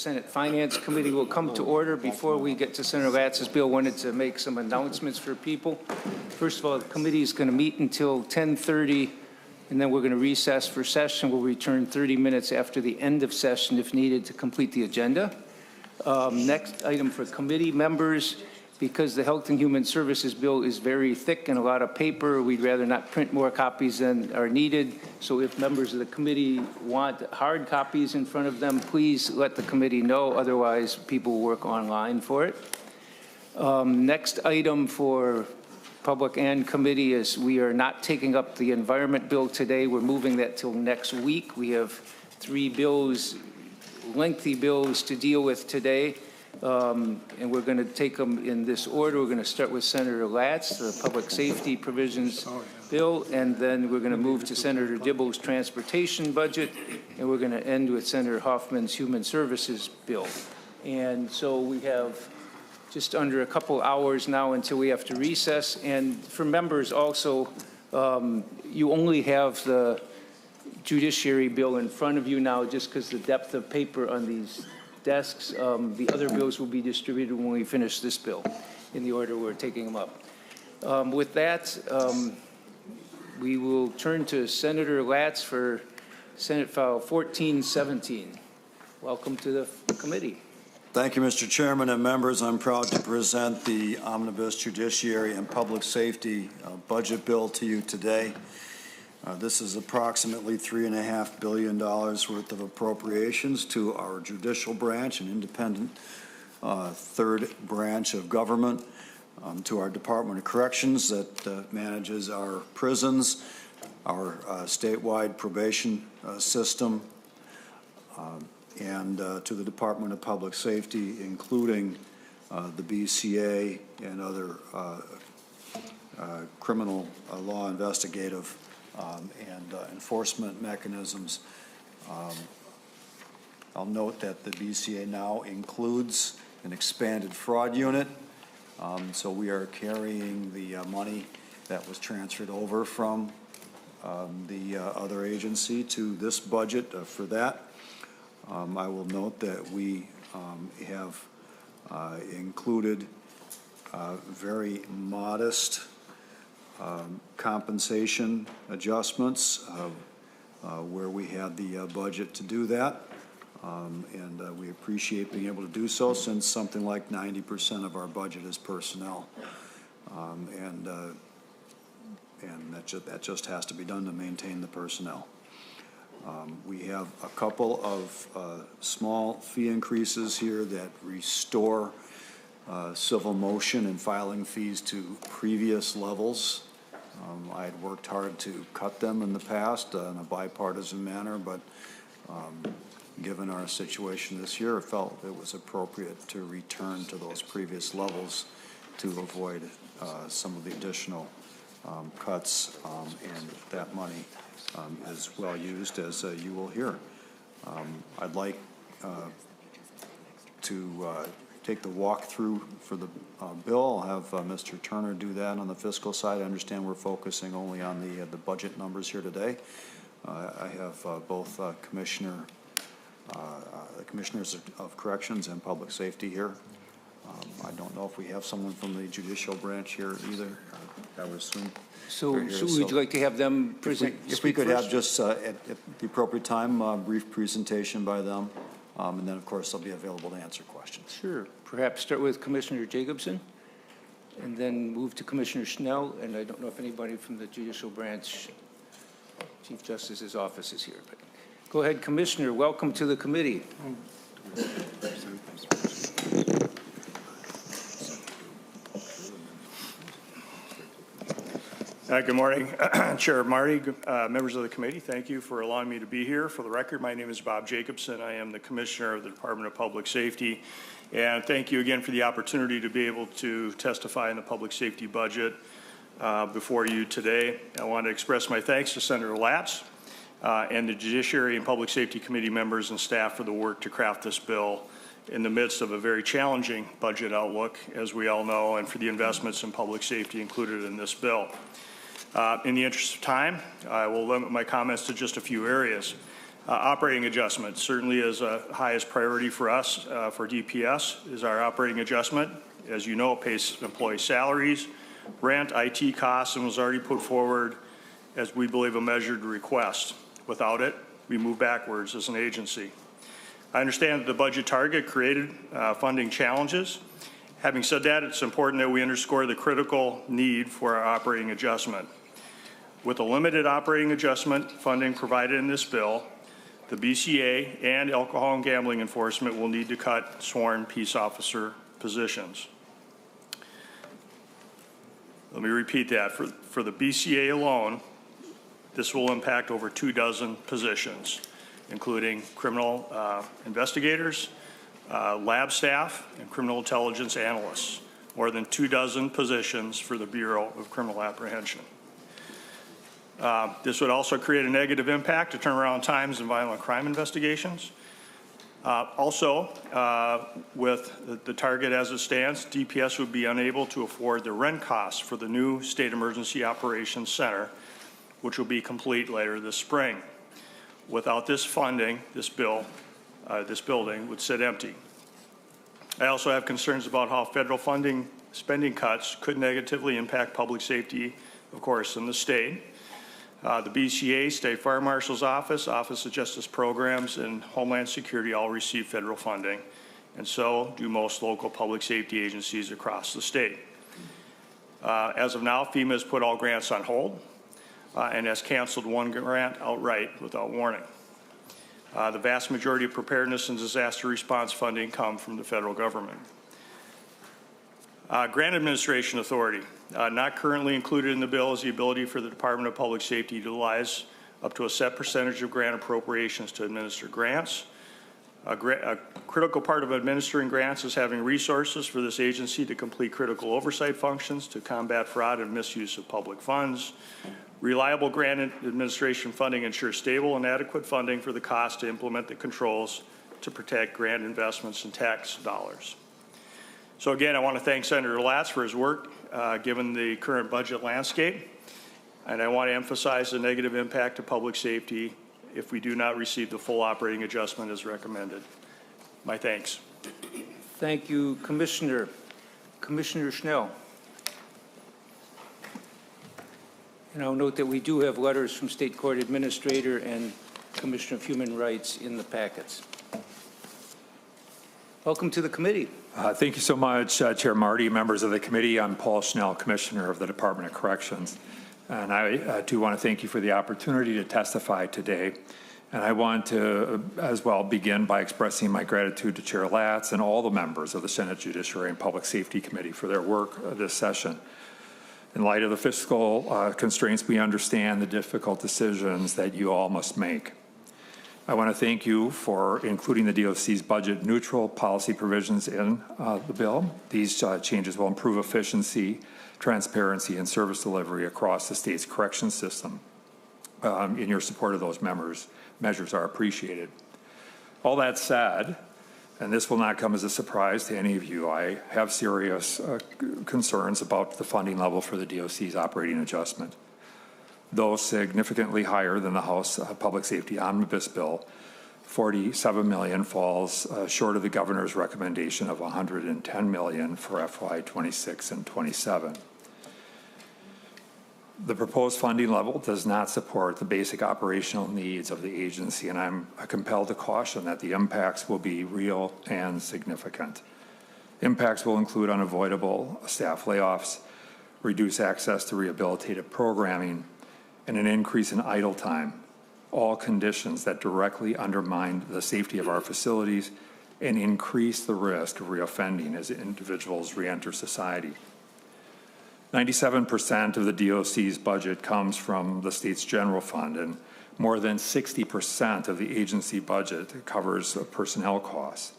Senate Finance Committee will come to order. Before we get to Senator Latz's bill, I wanted to make some announcements for people. First of all, the committee is going to meet until 10:30, and then we're going to recess for session. We'll return 30 minutes after the end of session if needed to complete the agenda. Next item for committee members, because the Health and Human Services bill is very thick and a lot of paper, we'd rather not print more copies than are needed. So if members of the committee want hard copies in front of them, please let the committee know. Otherwise, people will work online for it. Next item for public and committee is we are not taking up the environment bill today. We're moving that till next week. We have 3 bills, lengthy bills to deal with today. And we're going to take them in this order. We're going to start with Senator Latz, the public safety provisions bill, and then we're going to move to Senator Dibble's transportation budget, and we're going to end with Senator Hoffman's human services bill. And so we have just under a couple hours now until we have to recess. And for members also, you only have the Judiciary bill in front of you now just because the depth of paper on these desks. The other bills will be distributed when we finish this bill in the order we're taking them up. With that, we will turn to Senator Latz for Senate File 1417. Welcome to the committee. Thank you, Mr. Chairman and members. I'm proud to present the Omnibus Judiciary and Public Safety budget bill to you today. This is approximately $3.5 billion worth of appropriations to our judicial branch, an independent third branch of government, to our Department of Corrections that manages our prisons, our statewide probation system, and to the Department of Public Safety, including the BCA and other criminal law investigative and enforcement mechanisms. I'll note that the BCA now includes an expanded fraud unit, so we are carrying the money that was transferred over from the other agency to this budget for that. I will note that we have included very modest compensation adjustments where we had the budget to do that, and we appreciate being able to do so since something like 90% of our budget is personnel, and that just has to be done to maintain the personnel. We have a couple of small fee increases here that restore civil motion and filing fees to previous levels. I had worked hard to cut them in the past in a bipartisan manner, but given our situation this year, I felt it was appropriate to return to those previous levels to avoid some of the additional cuts, and that money is well used, as you will hear. I'd like to take the walkthrough for the bill. I'll have Mr. Turner do that on the fiscal side. I understand we're focusing only on the budget numbers here today. I have both the Commissioners of Corrections and Public Safety here. I don't know if we have someone from the judicial branch here either. I would assume. So would you like to have them present? If we could have just at the appropriate time, a brief presentation by them. And then, of course, they'll be available to answer questions. Sure. Perhaps start with Commissioner Jacobson and then move to Commissioner Schnell. And I don't know if anybody from the Judicial Branch, Chief Justice's office is here. But go ahead, Commissioner. Welcome to the committee. Good morning, Chair Marty, members of the committee. Thank you for allowing me to be here. For the record, my name is Bob Jacobson. I am the Commissioner of the Department of Public Safety. And thank you again for the opportunity to be able to testify in the public safety budget before you today. I want to express my thanks to Senator Latz and the Judiciary and Public Safety Committee members and staff for the work to craft this bill in the midst of a very challenging budget outlook, as we all know, and for the investments in public safety included in this bill. In the interest of time, I will limit my comments to just a few areas. Operating adjustment certainly is a highest priority for us. For DPS is our operating adjustment. As you know, it pays employee salaries, rent, IT costs, and was already put forward as we believe a measured request. Without it, we move backwards as an agency. I understand that the budget target created funding challenges. Having said that, it's important that we underscore the critical need for our operating adjustment. With the limited operating adjustment funding provided in this bill, the BCA and alcohol and gambling enforcement will need to cut sworn peace officer positions. Let me repeat that. For the BCA alone, this will impact over 24 positions, including criminal investigators, lab staff, and criminal intelligence analysts, more than 24 positions for the Bureau of Criminal Apprehension. This would also create a negative impact to turnaround times in violent crime investigations. With the target as it stands, DPS would be unable to afford the rent costs for the new State Emergency Operations Center, which will be complete later this spring. Without this funding, this building would sit empty. I also have concerns about how federal spending cuts could negatively impact public safety, of course, in the state. The BCA, State Fire Marshal's Office, Office of Justice Programs, and Homeland Security all receive federal funding, and so do most local public safety agencies across the state. As of now, FEMA has put all grants on hold and has canceled one grant outright without warning. The vast majority of preparedness and disaster response funding come from the federal government. Grant Administration Authority. Not currently included in the bill is the ability for the Department of Public Safety to utilize up to a set percentage of grant appropriations to administer grants. A critical part of administering grants is having resources for this agency to complete critical oversight functions to combat fraud and misuse of public funds. Reliable grant administration funding ensures stable and adequate funding for the cost to implement the controls to protect grant investments and tax dollars. So again, I want to thank Senator Latz for his work given the current budget landscape, and I want to emphasize the negative impact to public safety if we do not receive the full operating adjustment as recommended. My thanks. Thank you, Commissioner. Commissioner Schnell. And I'll note that we do have letters from State Court Administrator and Commissioner of Human Rights in the packets. Welcome to the committee. Thank you so much, Chair Marty, members of the committee. I'm Paul Schnell, Commissioner of the Department of Corrections. And I do want to thank you for the opportunity to testify today. And I want to as well begin by expressing my gratitude to Chair Latz and all the members of the Senate Judiciary and Public Safety Committee for their work this session. In light of the fiscal constraints, we understand the difficult decisions that you all must make. I want to thank you for including the DOC's budget-neutral policy provisions in the bill. These changes will improve efficiency, transparency, and service delivery across the state's corrections system. In your support of those measures are appreciated. All that said, and this will not come as a surprise to any of you, I have serious concerns about the funding level for the DOC's operating adjustment. Though significantly higher than the House Public Safety Omnibus Bill, $47 million falls short of the governor's recommendation of $110 million for FY 26 and 27. The proposed funding level does not support the basic operational needs of the agency, and I'm compelled to caution that the impacts will be real and significant. Impacts will include unavoidable staff layoffs, reduced access to rehabilitative programming, and an increase in idle time, all conditions that directly undermine the safety of our facilities and increase the risk of reoffending as individuals reenter society. 97% of the DOC's budget comes from the state's general fund, and more than 60% of the agency budget covers personnel costs.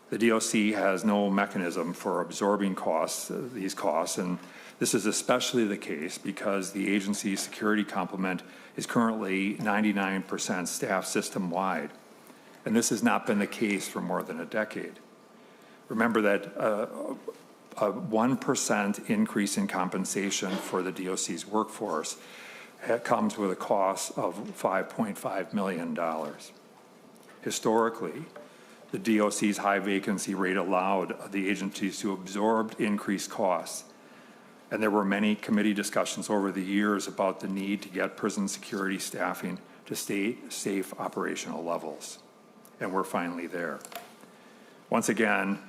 The DOC has no mechanism for absorbing these costs, and this is especially the case because the agency's security complement is currently 99% staff system-wide, and this has not been the case for more than a decade. Remember that a 1% increase in compensation for the DOC's workforce comes with a cost of $5.5 million. Historically, the DOC's high vacancy rate allowed the agencies to absorb increased costs. And there were many committee discussions over the years about the need to get prison security staffing to stay safe operational levels. And we're finally there. Once again,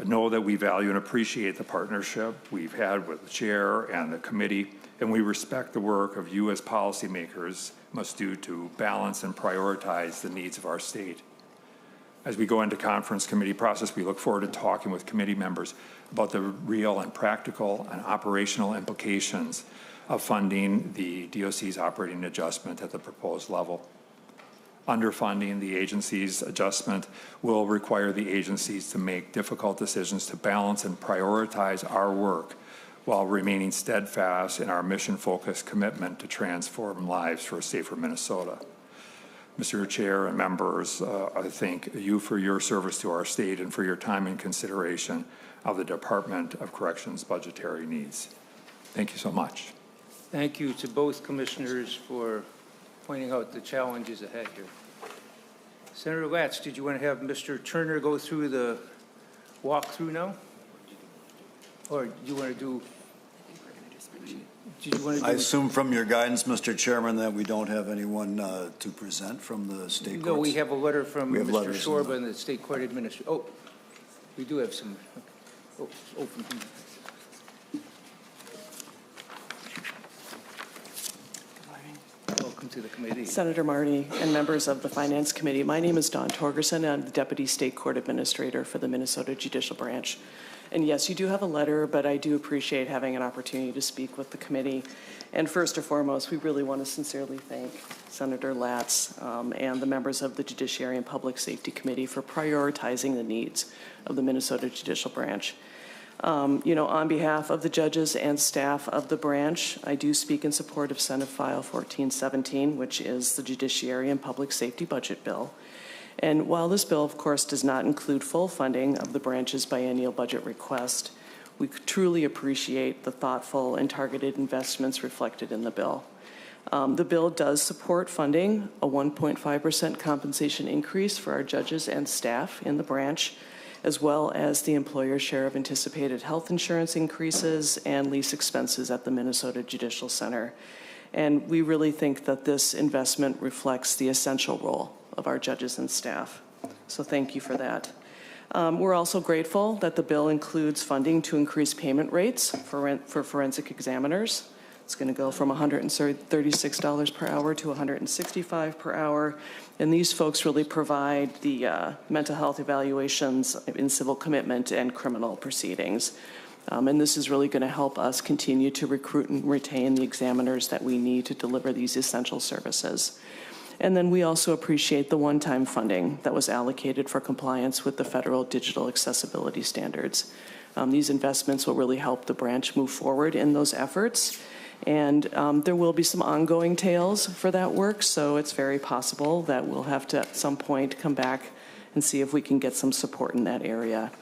know that we value and appreciate the partnership we've had with the chair and the committee, and we respect the work of you as policymakers must do to balance and prioritize the needs of our state. As we go into conference committee process, we look forward to talking with committee members about the real and practical and operational implications of funding the DOC's operating adjustment at the proposed level. Underfunding the agency's adjustment will require the agencies to make difficult decisions to balance and prioritize our work while remaining steadfast in our mission-focused commitment to transform lives for a safer Minnesota. Mr. Chair and members, I thank you for your service to our state and for your time and consideration of the Department of Corrections budgetary needs. Thank you so much. Thank you to both commissioners for pointing out the challenges ahead here. Senator Latz, did you want to have Mr. Turner go through the walkthrough now? Or do you want to do? I assume from your guidance, Mr. Chairman, that we don't have anyone to present from the state courts? No, we have a letter from We have Mr. letters Shorba and the state court administrator. Oh, we do have some. Oh, open. Welcome to the committee. Senator Marty and members of the Finance Committee, my name is Dawn Torgerson. I'm the Deputy State Court Administrator for the Minnesota Judicial Branch. And yes, you do have a letter, but I do appreciate having an opportunity to speak with the committee. And first and foremost, we really want to sincerely thank Senator Latz and the members of the Judiciary and Public Safety Committee for prioritizing the needs of the Minnesota Judicial Branch. On behalf of the judges and staff of the branch, I do speak in support of Senate File 1417, which is the Judiciary and Public Safety Budget Bill. And while this bill, of course, does not include full funding of the branch's biennial budget request, we truly appreciate the thoughtful and targeted investments reflected in the bill. The bill does support funding a 1.5% compensation increase for our judges and staff in the branch, as well as the employer's share of anticipated health insurance increases and lease expenses at the Minnesota Judicial Center. And we really think that this investment reflects the essential role of our judges and staff. So thank you for that. We're also grateful that the bill includes funding to increase payment rates for forensic examiners. It's going to go from $136 per hour to $165 per hour. And these folks really provide the mental health evaluations in civil commitment and criminal proceedings. And this is really going to help us continue to recruit and retain the examiners that we need to deliver these essential services. And then we also appreciate the one-time funding that was allocated for compliance with the federal digital accessibility standards. These investments will really help the branch move forward in those efforts. And there will be some ongoing tails for that work, so it's very possible that we'll have to at some point come back and see if we can get some support in that area.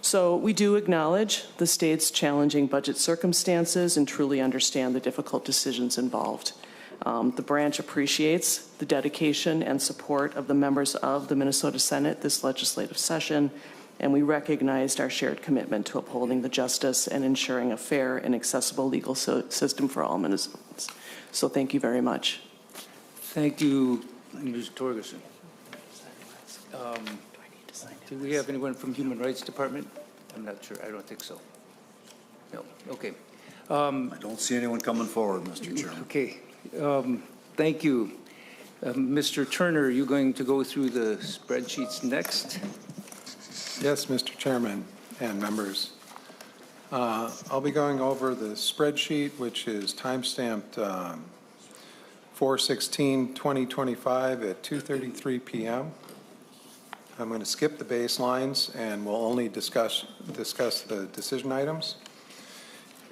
So we do acknowledge the state's challenging budget circumstances and truly understand the difficult decisions involved. The branch appreciates the dedication and support of the members of the Minnesota Senate this legislative session, and we recognized our shared commitment to upholding the justice and ensuring a fair and accessible legal system for all Minnesotans. So thank you very much. Thank you, Ms. Torgerson. Do we have anyone from Human Rights Department? I'm not sure. I don't think so. No. Okay. I don't see anyone coming forward, Mr. Chairman. Okay. Thank you. Mr. Turner, are you going to go through the spreadsheets next? Yes, Mr. Chairman and members. I'll be going over the spreadsheet, which is time-stamped 4/16/2025 at 2:33 p.m. I'm going to skip the baselines, and we'll only discuss the decision items.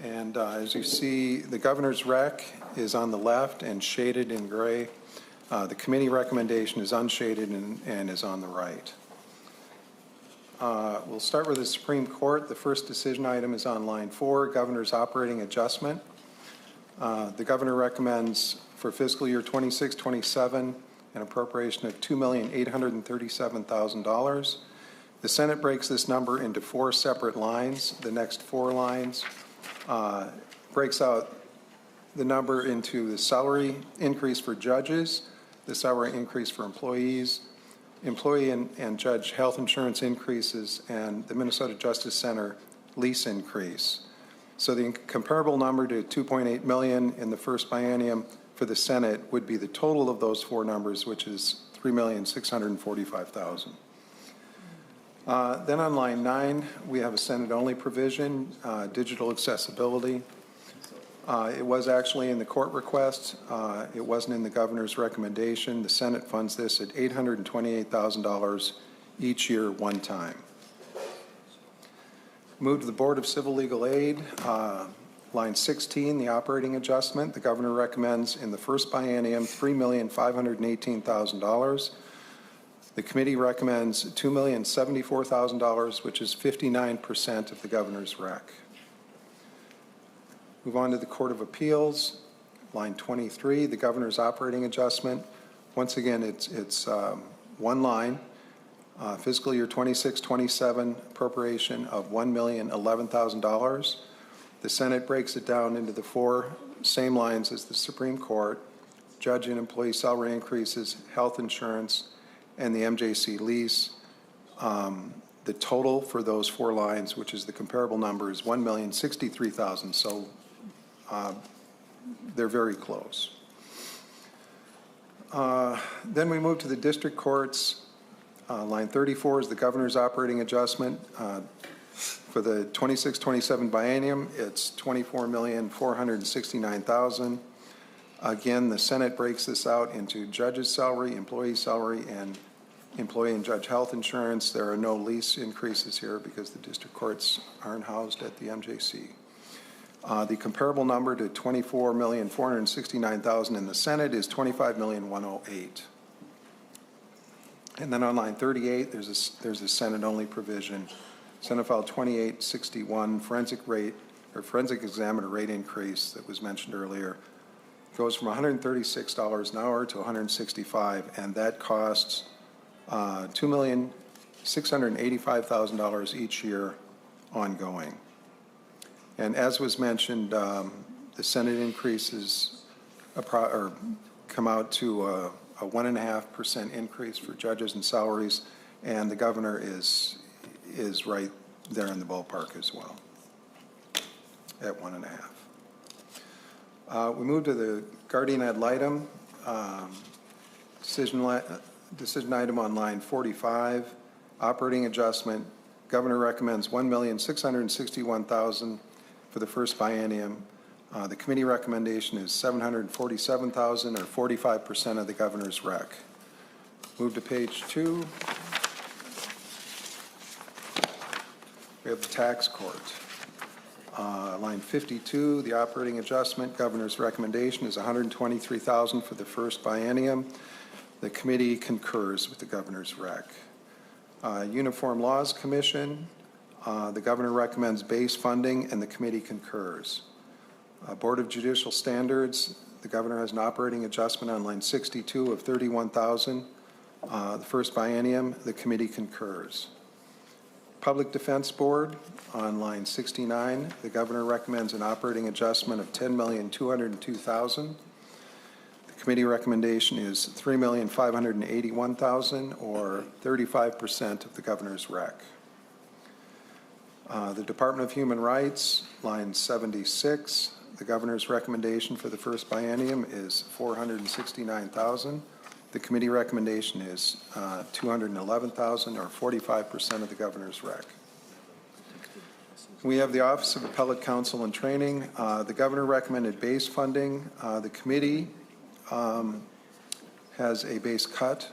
And as you see, the governor's rec is on the left and shaded in gray. The committee recommendation is unshaded and is on the right. We'll start with the Supreme Court. The first decision item is on line 4, governor's operating adjustment. The governor recommends for fiscal year 26-27, an appropriation of $2,837,000. The Senate breaks this number into 4 separate lines. The next 4 lines breaks out the number into the salary increase for judges, the salary increase for employees, employee and judge health insurance increases, and the Minnesota Justice Center lease increase. So the comparable number to $2.8 million in the first biennium for the Senate would be the total of those 4 numbers, which is $3,645,000. Then on line 9, we have a Senate-only provision, digital accessibility. It was actually in the court request. It wasn't in the governor's recommendation. The Senate funds this at $828,000 each year, one time. Move to the Board of Civil Legal Aid. Line 16, the operating adjustment. The governor recommends in the first biennium $3,518,000. The committee recommends $2,074,000, which is 59% of the governor's rec. Move on to the Court of Appeals. Line 23, the governor's operating adjustment. Once again, it's one line. Fiscal year 26-27 appropriation of $1,011,000. The Senate breaks it down into the 4 same lines as the Supreme Court: judge and employee salary increases, health insurance, and the MJC lease. The total for those 4 lines, which is the comparable number, is $1,063,000. So they're very close. Then we move to the district courts. Line 34 is the governor's operating adjustment. For the 26-27 biennium, it's $24,469,000. Again, the Senate breaks this out into judge's salary, employee salary, and employee and judge health insurance. There are no lease increases here because the district courts aren't housed at the MJC. The comparable number to $24,469,000 in the Senate is $25,108,000. And then on line 38, there's a Senate-only provision. Senate File 2861, forensic examiner rate increase that was mentioned earlier, goes from $136 an hour to $165, and that costs $2,685,000 each year ongoing. And as was mentioned, the Senate increases come out to a 1.5% increase for judges and salaries, and the governor is right there in the ballpark as well at 1.5. We move to the guardian ad litem decision item on line 45, operating adjustment. Governor recommends $1,661,000 for the first biennium. The committee recommendation is $747,000, or 45% of the governor's rec. Move to page 2. We have the tax court. Line 52, the operating adjustment. Governor's recommendation is $123,000 for the first biennium. The committee concurs with the governor's rec. Uniform Laws Commission. The governor recommends base funding, and the committee concurs. Board of Judicial Standards, the governor has an operating adjustment on line 62 of $31,000. The first biennium, the committee concurs. Public Defense Board, on line 69, the governor recommends an operating adjustment of $10,202,000. The committee recommendation is $3,581,000, or 35% of the governor's rec. The Department of Human Rights, line 76, the governor's recommendation for the first biennium is $469,000. The committee recommendation is $211,000, or 45% of the governor's rec. We have the Office of Appellate Counsel and Training. The governor recommended base funding. The committee has a base cut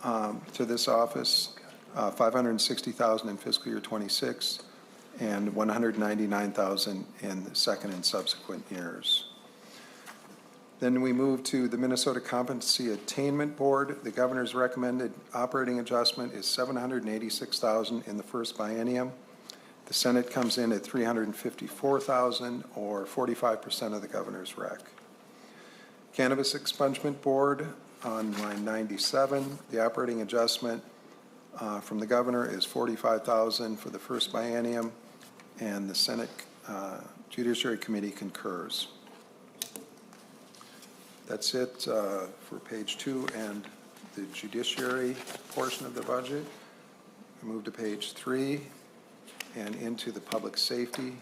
to this office, $560,000 in fiscal year 26, and $199,000 in the second and subsequent years. Then we move to the Minnesota Competency Attainment Board. The governor's recommended operating adjustment is $786,000 in the first biennium. The Senate comes in at $354,000, or 45% of the governor's rec. Cannabis Expungement Board on line 97. The operating adjustment from the governor is $45,000 for the first biennium, and the Senate Judiciary Committee concurs. That's it for page 2 and the judiciary portion of the budget. We move to page 3 and into the public safety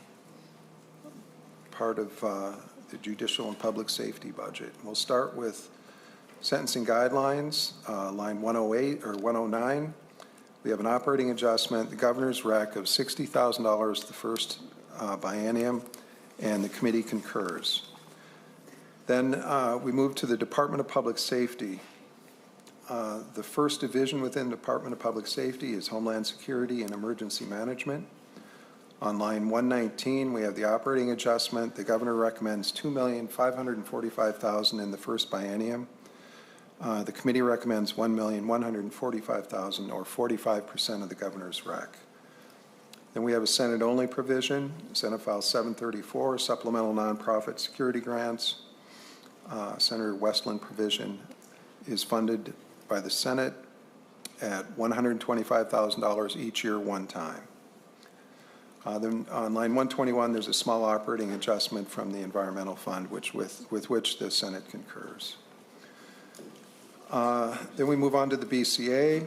part of the judicial and public safety budget. We'll start with sentencing guidelines, line 108 or 109. We have an operating adjustment, the governor's rec of $60,000 the first biennium, and the committee concurs. Then we move to the Department of Public Safety. The first division within the Department of Public Safety is Homeland Security and Emergency Management. On line 119, we have the operating adjustment. The governor recommends $2,545,000 in the first biennium. The committee recommends $1,145,000, or 45% of the governor's rec. Then we have a Senate-only provision, Senate File 734, supplemental nonprofit security grants. Senator Westland provision is funded by the Senate at $125,000 each year, one time. Then on line 121, there's a small operating adjustment from the Environmental Fund, with which the Senate concurs. Then we move on to the BCA.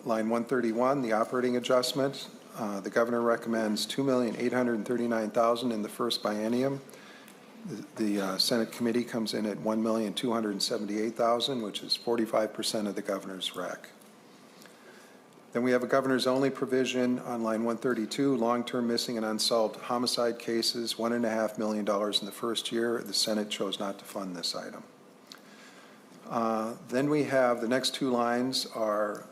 Line 131, the operating adjustment. The governor recommends $2,839,000 in the first biennium. The Senate committee comes in at $1,278,000, which is 45% of the governor's rec. Then we have a governor's only provision on line 132, long-term missing and unsolved homicide cases, $1.5 million in the first year. The Senate chose not to fund this item. Then we have the next two lines are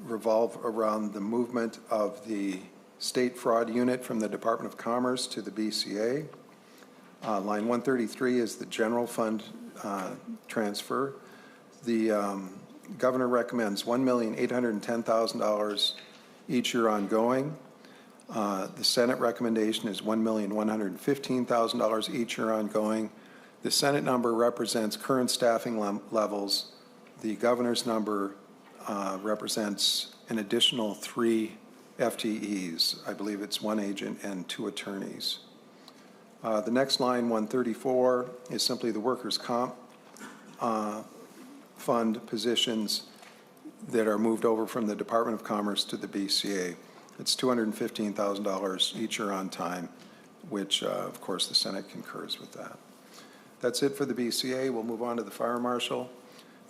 revolve around the movement of the state fraud unit from the Department of Commerce to the BCA. Line 133 is the general fund transfer. The governor recommends $1,810,000 each year ongoing. The Senate recommendation is $1,115,000 each year ongoing. The Senate number represents current staffing levels. The governor's number represents an additional 3 FTEs. I believe it's 1 agent and 2 attorneys. The next line, 134, is simply the workers' comp fund positions that are moved over from the Department of Commerce to the BCA. It's $215,000 each year on time, which, of course, the Senate concurs with that. That's it for the BCA. We'll move on to the Fire Marshal.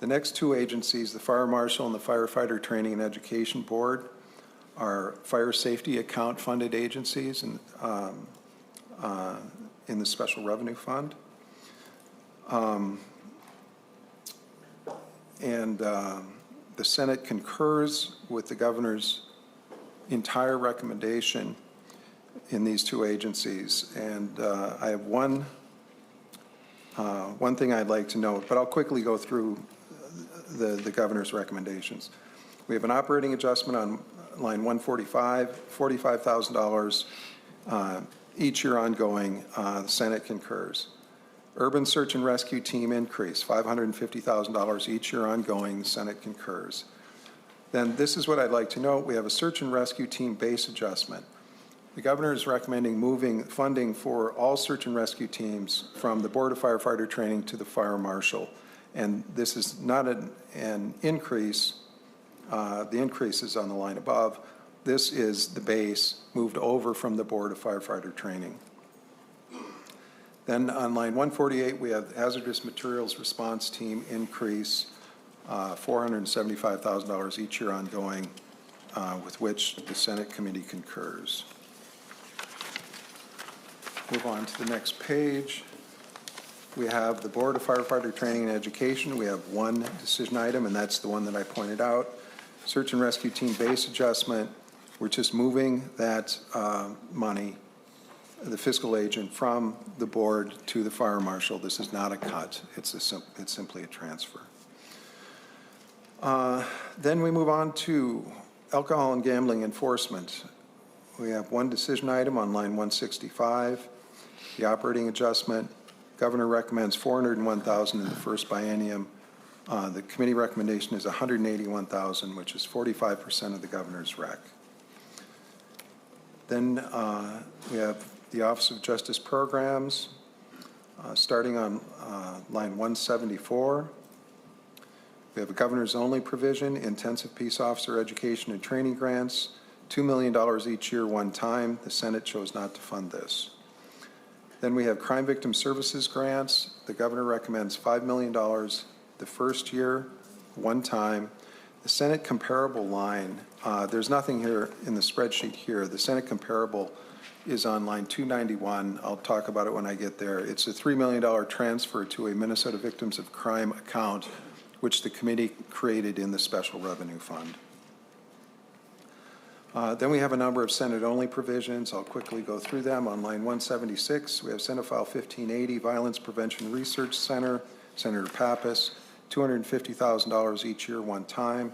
The next two agencies, the Fire Marshal and the Firefighter Training and Education Board, are fire safety account funded agencies in the Special Revenue Fund. The Senate concurs with the governor's entire recommendation in these two agencies. And I have one thing I'd like to note, but I'll quickly go through the governor's recommendations. We have an operating adjustment on line 145, $45,000 each year ongoing. The Senate concurs. Urban Search and Rescue Team increase, $550,000 each year ongoing. The Senate concurs. Then this is what I'd like to note. We have a Search and Rescue Team base adjustment. The governor is recommending moving funding for all search and rescue teams from the Board of Firefighter Training to the Fire Marshal. And this is not an increase. The increase is on the line above. This is the base moved over from the Board of Firefighter Training. Then on line 148, we have Hazardous Materials Response Team increase, $475,000 each year ongoing, with which the Senate committee concurs. Move on to the next page. We have the Board of Firefighter Training and Education. We have one decision item, and that's the one that I pointed out. Search and Rescue Team base adjustment. We're just moving that money, the fiscal agent, from the board to the Fire Marshal. This is not a cut. It's simply a transfer. Then we move on to alcohol and gambling enforcement. We have one decision item on line 165. the operating adjustment. Governor recommends $401,000 in the first biennium. The committee recommendation is $181,000, which is 45% of the governor's rec. Then we have the Office of Justice Programs, starting on line 174. We have a governor's only provision, intensive peace officer education and training grants, $2 million each year, one time. The Senate chose not to fund this. Then we have crime victim services grants. The governor recommends $5 million the first year, one time. The Senate comparable line, there's nothing here in the spreadsheet here. The Senate comparable is on line 291. I'll talk about it when I get there. It's a $3 million transfer to a Minnesota Victims of Crime account, which the committee created in the Special Revenue Fund. Then we have a number of Senate-only provisions. I'll quickly go through them. On line 176, we have Senate File 1580, Violence Prevention Research Center, Senator Pappas, $250,000 each year, one time.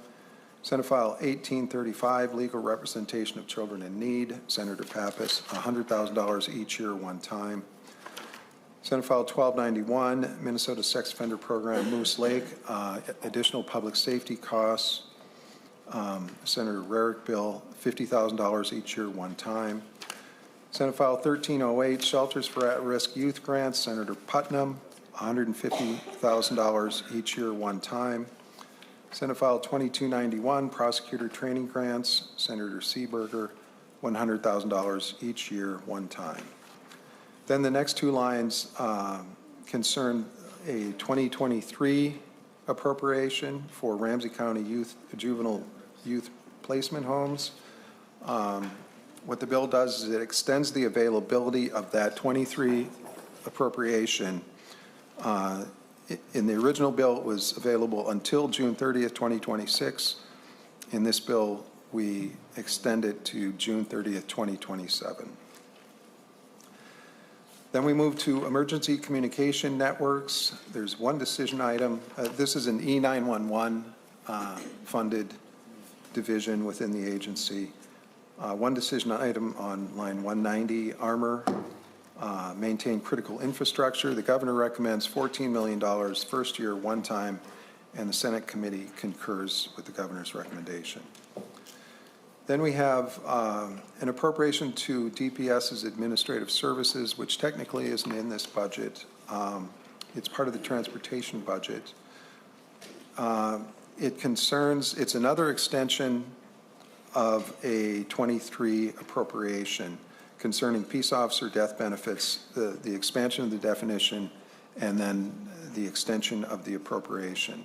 Senate File 1835, Legal Representation of Children in Need, Senator Pappas, $100,000 each year, one time. Senate File 1291, Minnesota Sex Offender Program, Moose Lake, additional public safety costs. Senator Rarick bill, $50,000 each year, one time. Senate File 1308, Shelters for At-Risk Youth Grants, Senator Putnam, $150,000 each year, one time. Senate File 2291, Prosecutor Training Grants, Senator Seeberger, $100,000 each year, one time. Then the next two lines concern a 2023 appropriation for Ramsey County juvenile youth placement homes. What the bill does is it extends the availability of that 23 appropriation. In the original bill, it was available until June 30th, 2026. In this bill, we extend it to June 30th, 2027. Then we move to emergency communication networks. There's one decision item. This is an E911 funded division within the agency. One decision item on line 190, Armor, maintain critical infrastructure. The governor recommends $14 million first year, one time, and the Senate committee concurs with the governor's recommendation. Then we have an appropriation to DPS's administrative services, which technically isn't in this budget. It's part of the transportation budget. It's another extension of a 23 appropriation concerning peace officer death benefits, the expansion of the definition, and then the extension of the appropriation.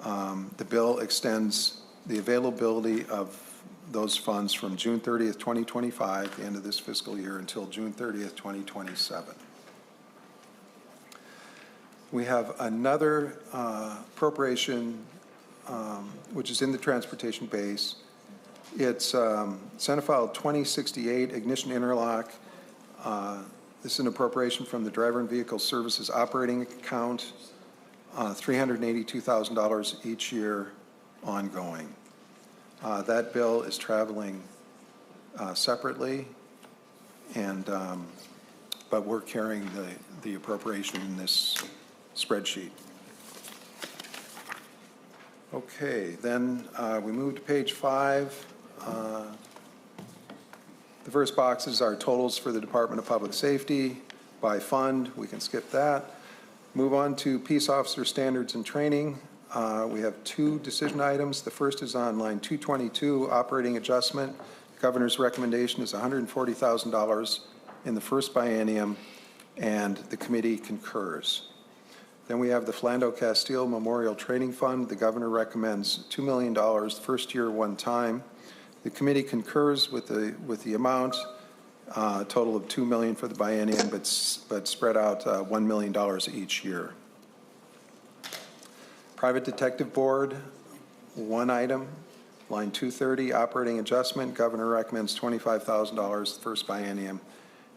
The bill extends the availability of those funds from June 30th, 2025, the end of this fiscal year, until June 30th, 2027. We have another appropriation which is in the transportation base. It's Senate File 2068, Ignition Interlock. This is an appropriation from the Driver and Vehicle Services Operating Account, $382,000 each year ongoing. That bill is traveling separately, and but we're carrying the appropriation in this spreadsheet. Okay, then we move to page 5. The first boxes are totals for the Department of Public Safety by fund. We can skip that. Move on to peace officer standards and training. We have two decision items. The first is on line 222, operating adjustment. Governor's recommendation is $140,000 in the first biennium, and the committee concurs. Then we have the Philando Castile Memorial Training Fund. The governor recommends $2 million first year, one time. The committee concurs with the amount, total of $2 million for the biennium, but spread out $1 million each year. Private Detective Board, one item, line 230, operating adjustment. Governor recommends $25,000 first biennium,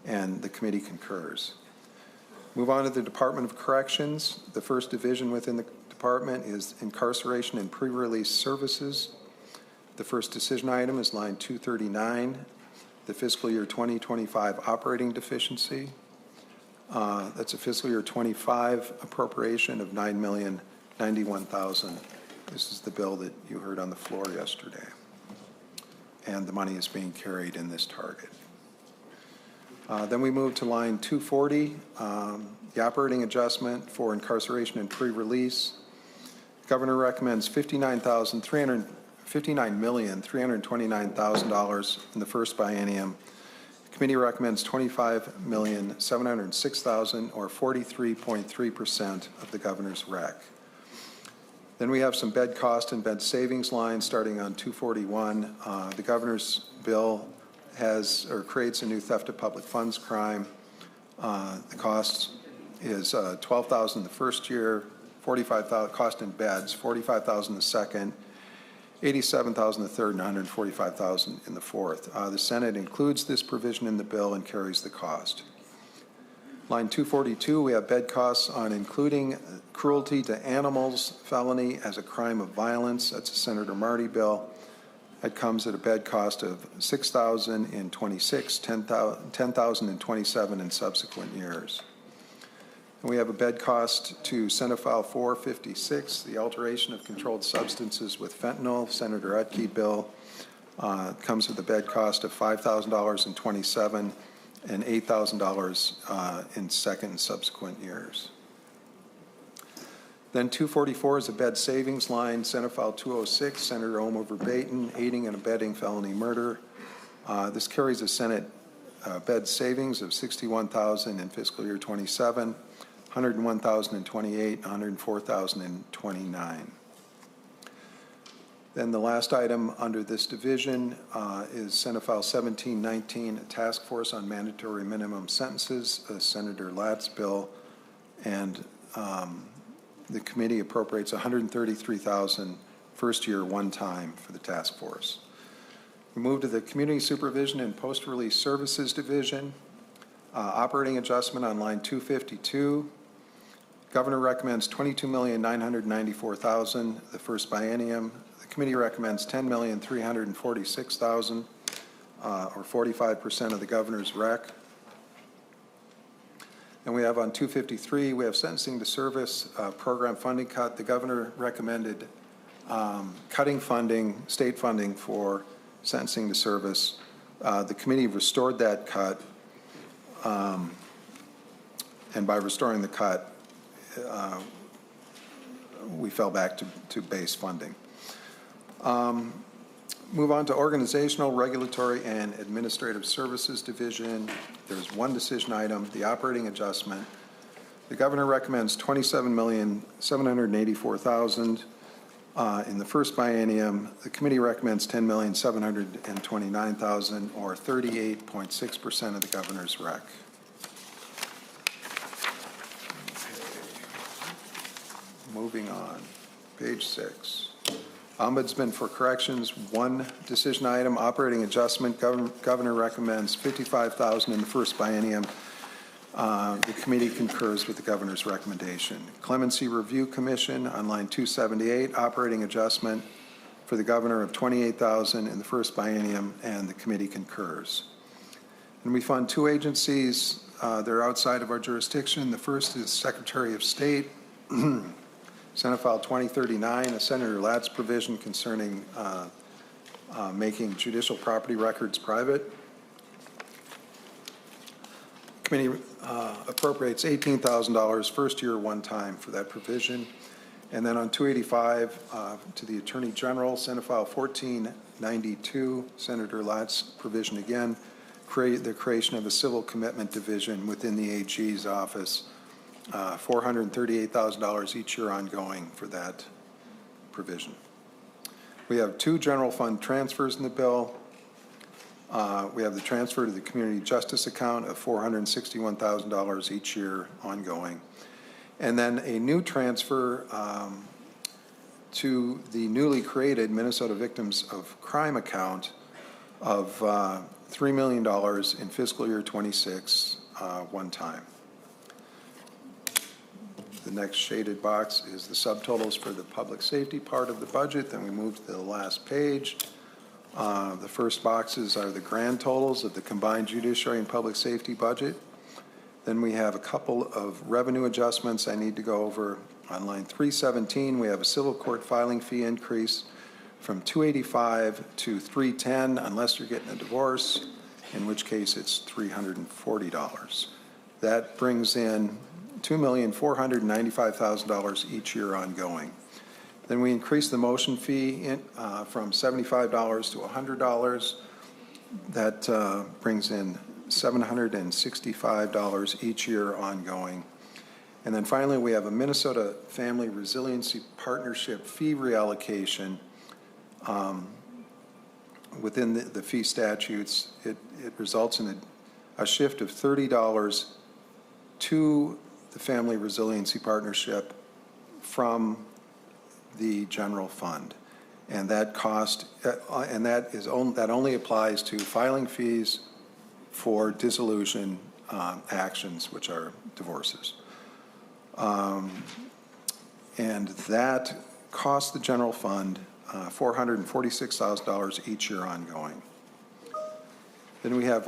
and the committee concurs. Move on to the Department of Corrections. The first division within the department is incarceration and pre-release services. The first decision item is line 239, the fiscal year 2025 operating deficiency. That's a fiscal year 25 appropriation of $9,091,000. This is the bill that you heard on the floor yesterday. And the money is being carried in this target. Then we move to line 240, the operating adjustment for incarceration and pre-release. Governor recommends $59,329,000 in the first biennium. The committee recommends $25,706,000, or 43.3% of the governor's rec. Then we have some bed cost and bed savings lines starting on 241. The governor's bill creates a new theft of public funds crime. The cost is $12,000 the first year, $45,000 cost in beds, $45,000 the second, $87,000 the third, and $145,000 in the fourth. The Senate includes this provision in the bill and carries the cost. Line 242, we have bed costs on including cruelty to animals felony as a crime of violence. That's a Senator Marty bill. That comes at a bed cost of $6,000 in 26, $10,000 in 27 and subsequent years. And we have a bed cost to Senate File 456, the alteration of controlled substances with fentanyl, Senator Utke bill. Comes with a bed cost of $5,000 in 27 and $8,000 in second and subsequent years. Then 244 is a bed savings line, Senate File 206, Senator Omer Verbatim, aiding and abetting felony murder. This carries a Senate bed savings of $61,000 in fiscal year 27, $101,000 in 28, $104,000 in 29. Then the last item under this division is Senate File 1719, a task force on mandatory minimum sentences, Senator Latz bill, and the committee appropriates $133,000 first year one time for the task force. We move to the Community Supervision and Post-Release Services Division. Operating adjustment on line 252. Governor recommends $22,994,000 the first biennium. The committee recommends $10,346,000, or 45% of the governor's rec. And we have on 253, we have sentencing to service program funding cut. The governor recommended cutting funding, state funding for sentencing to service. The committee restored that cut, and by restoring the cut, we fell back to base funding. Move on to Organizational, Regulatory, and Administrative Services Division. There's one decision item, the operating adjustment. The governor recommends $27,784,000 in the first biennium. The committee recommends $10,729,000, or 38.6% of the governor's rec. Moving on, page 6. Ombudsman for Corrections, one decision item, operating adjustment. Governor recommends $55,000 in the first biennium. The committee concurs with the governor's recommendation. Clemency Review Commission on line 278, operating adjustment for the governor of $28,000 in the first biennium, and the committee concurs. And we fund two agencies. They're outside of our jurisdiction. The first is Secretary of State. Senate File 2039, a Senator Latz provision concerning making judicial property records private. Committee appropriates $18,000 first year one time for that provision. And then on 285 to the Attorney General, Senate File 1492, Senator Latz provision again, the creation of a civil commitment division within the AG's office. $438,000 each year ongoing for that provision. We have two general fund transfers in the bill. We have the transfer to the community justice account of $461,000 each year ongoing. And then a new transfer to the newly created Minnesota Victims of Crime account of $3 million in fiscal year 26 one time. The next shaded box is the subtotals for the public safety part of the budget. Then we move to the last page. The first boxes are the grand totals of the combined judiciary and public safety budget. Then we have a couple of revenue adjustments I need to go over. On line 317, we have a civil court filing fee increase from $285 to $310 unless you're getting a divorce, in which case it's $340. That brings in $2,495,000 each year ongoing. Then we increase the motion fee from $75 to $100. That brings in $765 each year ongoing. And then finally, we have a Minnesota Family Resiliency Partnership fee reallocation. Within the fee statutes, it results in a shift of $30 to the Family Resiliency Partnership from the general fund. And that that only applies to filing fees for dissolution actions, which are divorces. And that costs the general fund $446,000 each year ongoing. Then we have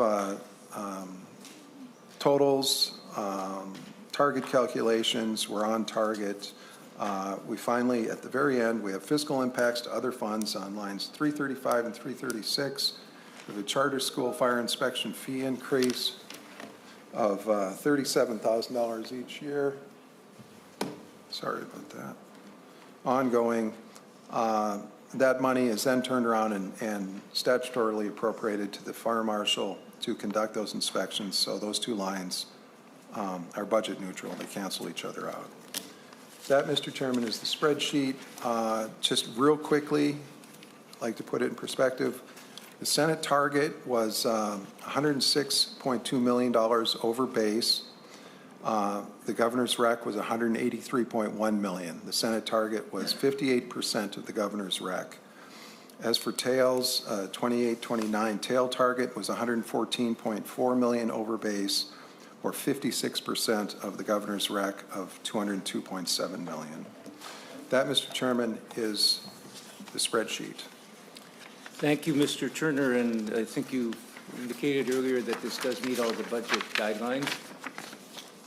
totals, target calculations. We're on target. We finally, at the very end, we have fiscal impacts to other funds on lines 335 and 336. We have a charter school fire inspection fee increase of $37,000 each year. Sorry about that. Ongoing. That money is then turned around and statutorily appropriated to the fire marshal to conduct those inspections. So those two lines are budget neutral. They cancel each other out. That, Mr. Chairman, is the spreadsheet. Just real quickly, I'd like to put it in perspective. The Senate target was $106.2 million over base. The governor's rec was $183.1 million. The Senate target was 58% of the governor's rec. As for tails, 28-29 tail target was $114.4 million over base, or 56% of the governor's rec of $202.7 million. That, Mr. Chairman, is the spreadsheet. Thank you, Mr. Turner, and I think you indicated earlier that this does meet all the budget guidelines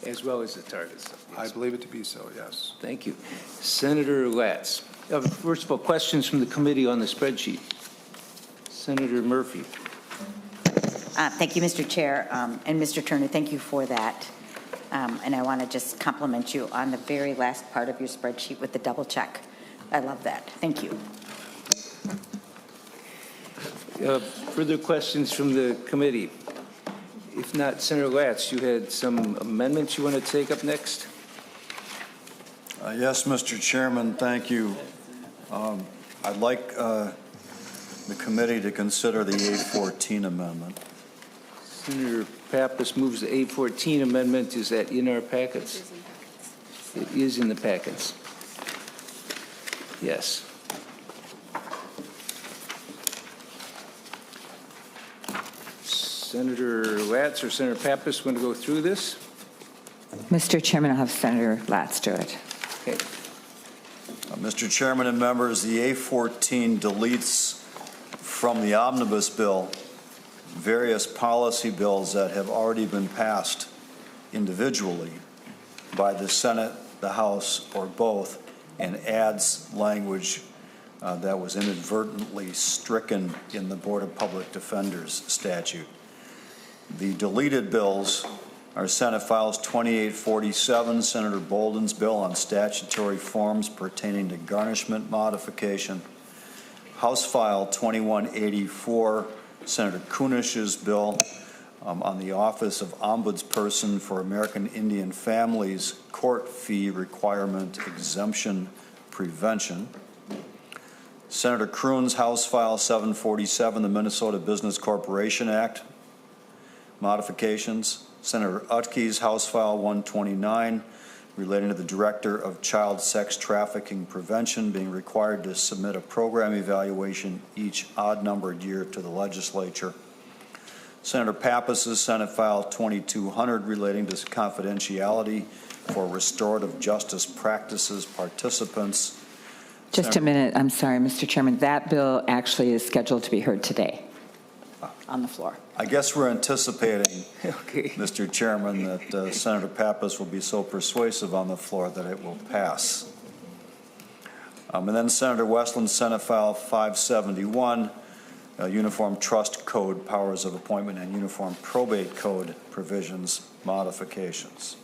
as well as the targets. I believe it to be so, yes. Thank you. Senator Latz. First of all, questions from the committee on the spreadsheet. Senator Murphy. Thank you, Mr. Chair. And Mr. Turner, thank you for that. And I want to just compliment you on the very last part of your spreadsheet with the double check. I love that. Thank you. Further questions from the committee? If not, Senator Latz, you had some amendments you want to take up next? Yes, Mr. Chairman, thank you. I'd like the committee to consider the A14 amendment. Senator Pappas moves the A14 amendment. Is that in our packets? It is in the packets. Yes. Senator Latz or Senator Pappas want to go through this? Mr. Chairman, I'll have Senator Latz do it. Okay. Mr. Chairman and members, the A14 deletes from the omnibus bill various policy bills that have already been passed individually by the Senate, the House, or both, and adds language that was inadvertently stricken in the Board of Public Defenders statute. The deleted bills are Senate Files 2847, Senator Bolden's bill on statutory forms pertaining to garnishment modification, House File 2184, Senator Kunish's bill on the Office of Ombudsperson for American Indian Families Court Fee Requirement Exemption Prevention, Senator Kroon's House File 747, the Minnesota Business Corporation Act modifications, Senator Utke's House File 129 relating to the Director of Child Sex Trafficking Prevention being required to submit a program evaluation each odd-numbered year to the legislature, Senator Pappas's Senate File 2200 relating to confidentiality for restorative justice practices participants. Just a minute. I'm sorry, Mr. Chairman. That bill actually is scheduled to be heard today. on the floor. I guess we're anticipating, Okay. Mr. Chairman, that Senator Pappas will be so persuasive on the floor that it will pass. And then Senator Westland, Senate File 571, Uniform Trust Code, Powers of Appointment, and Uniform Probate Code Provisions, Modifications.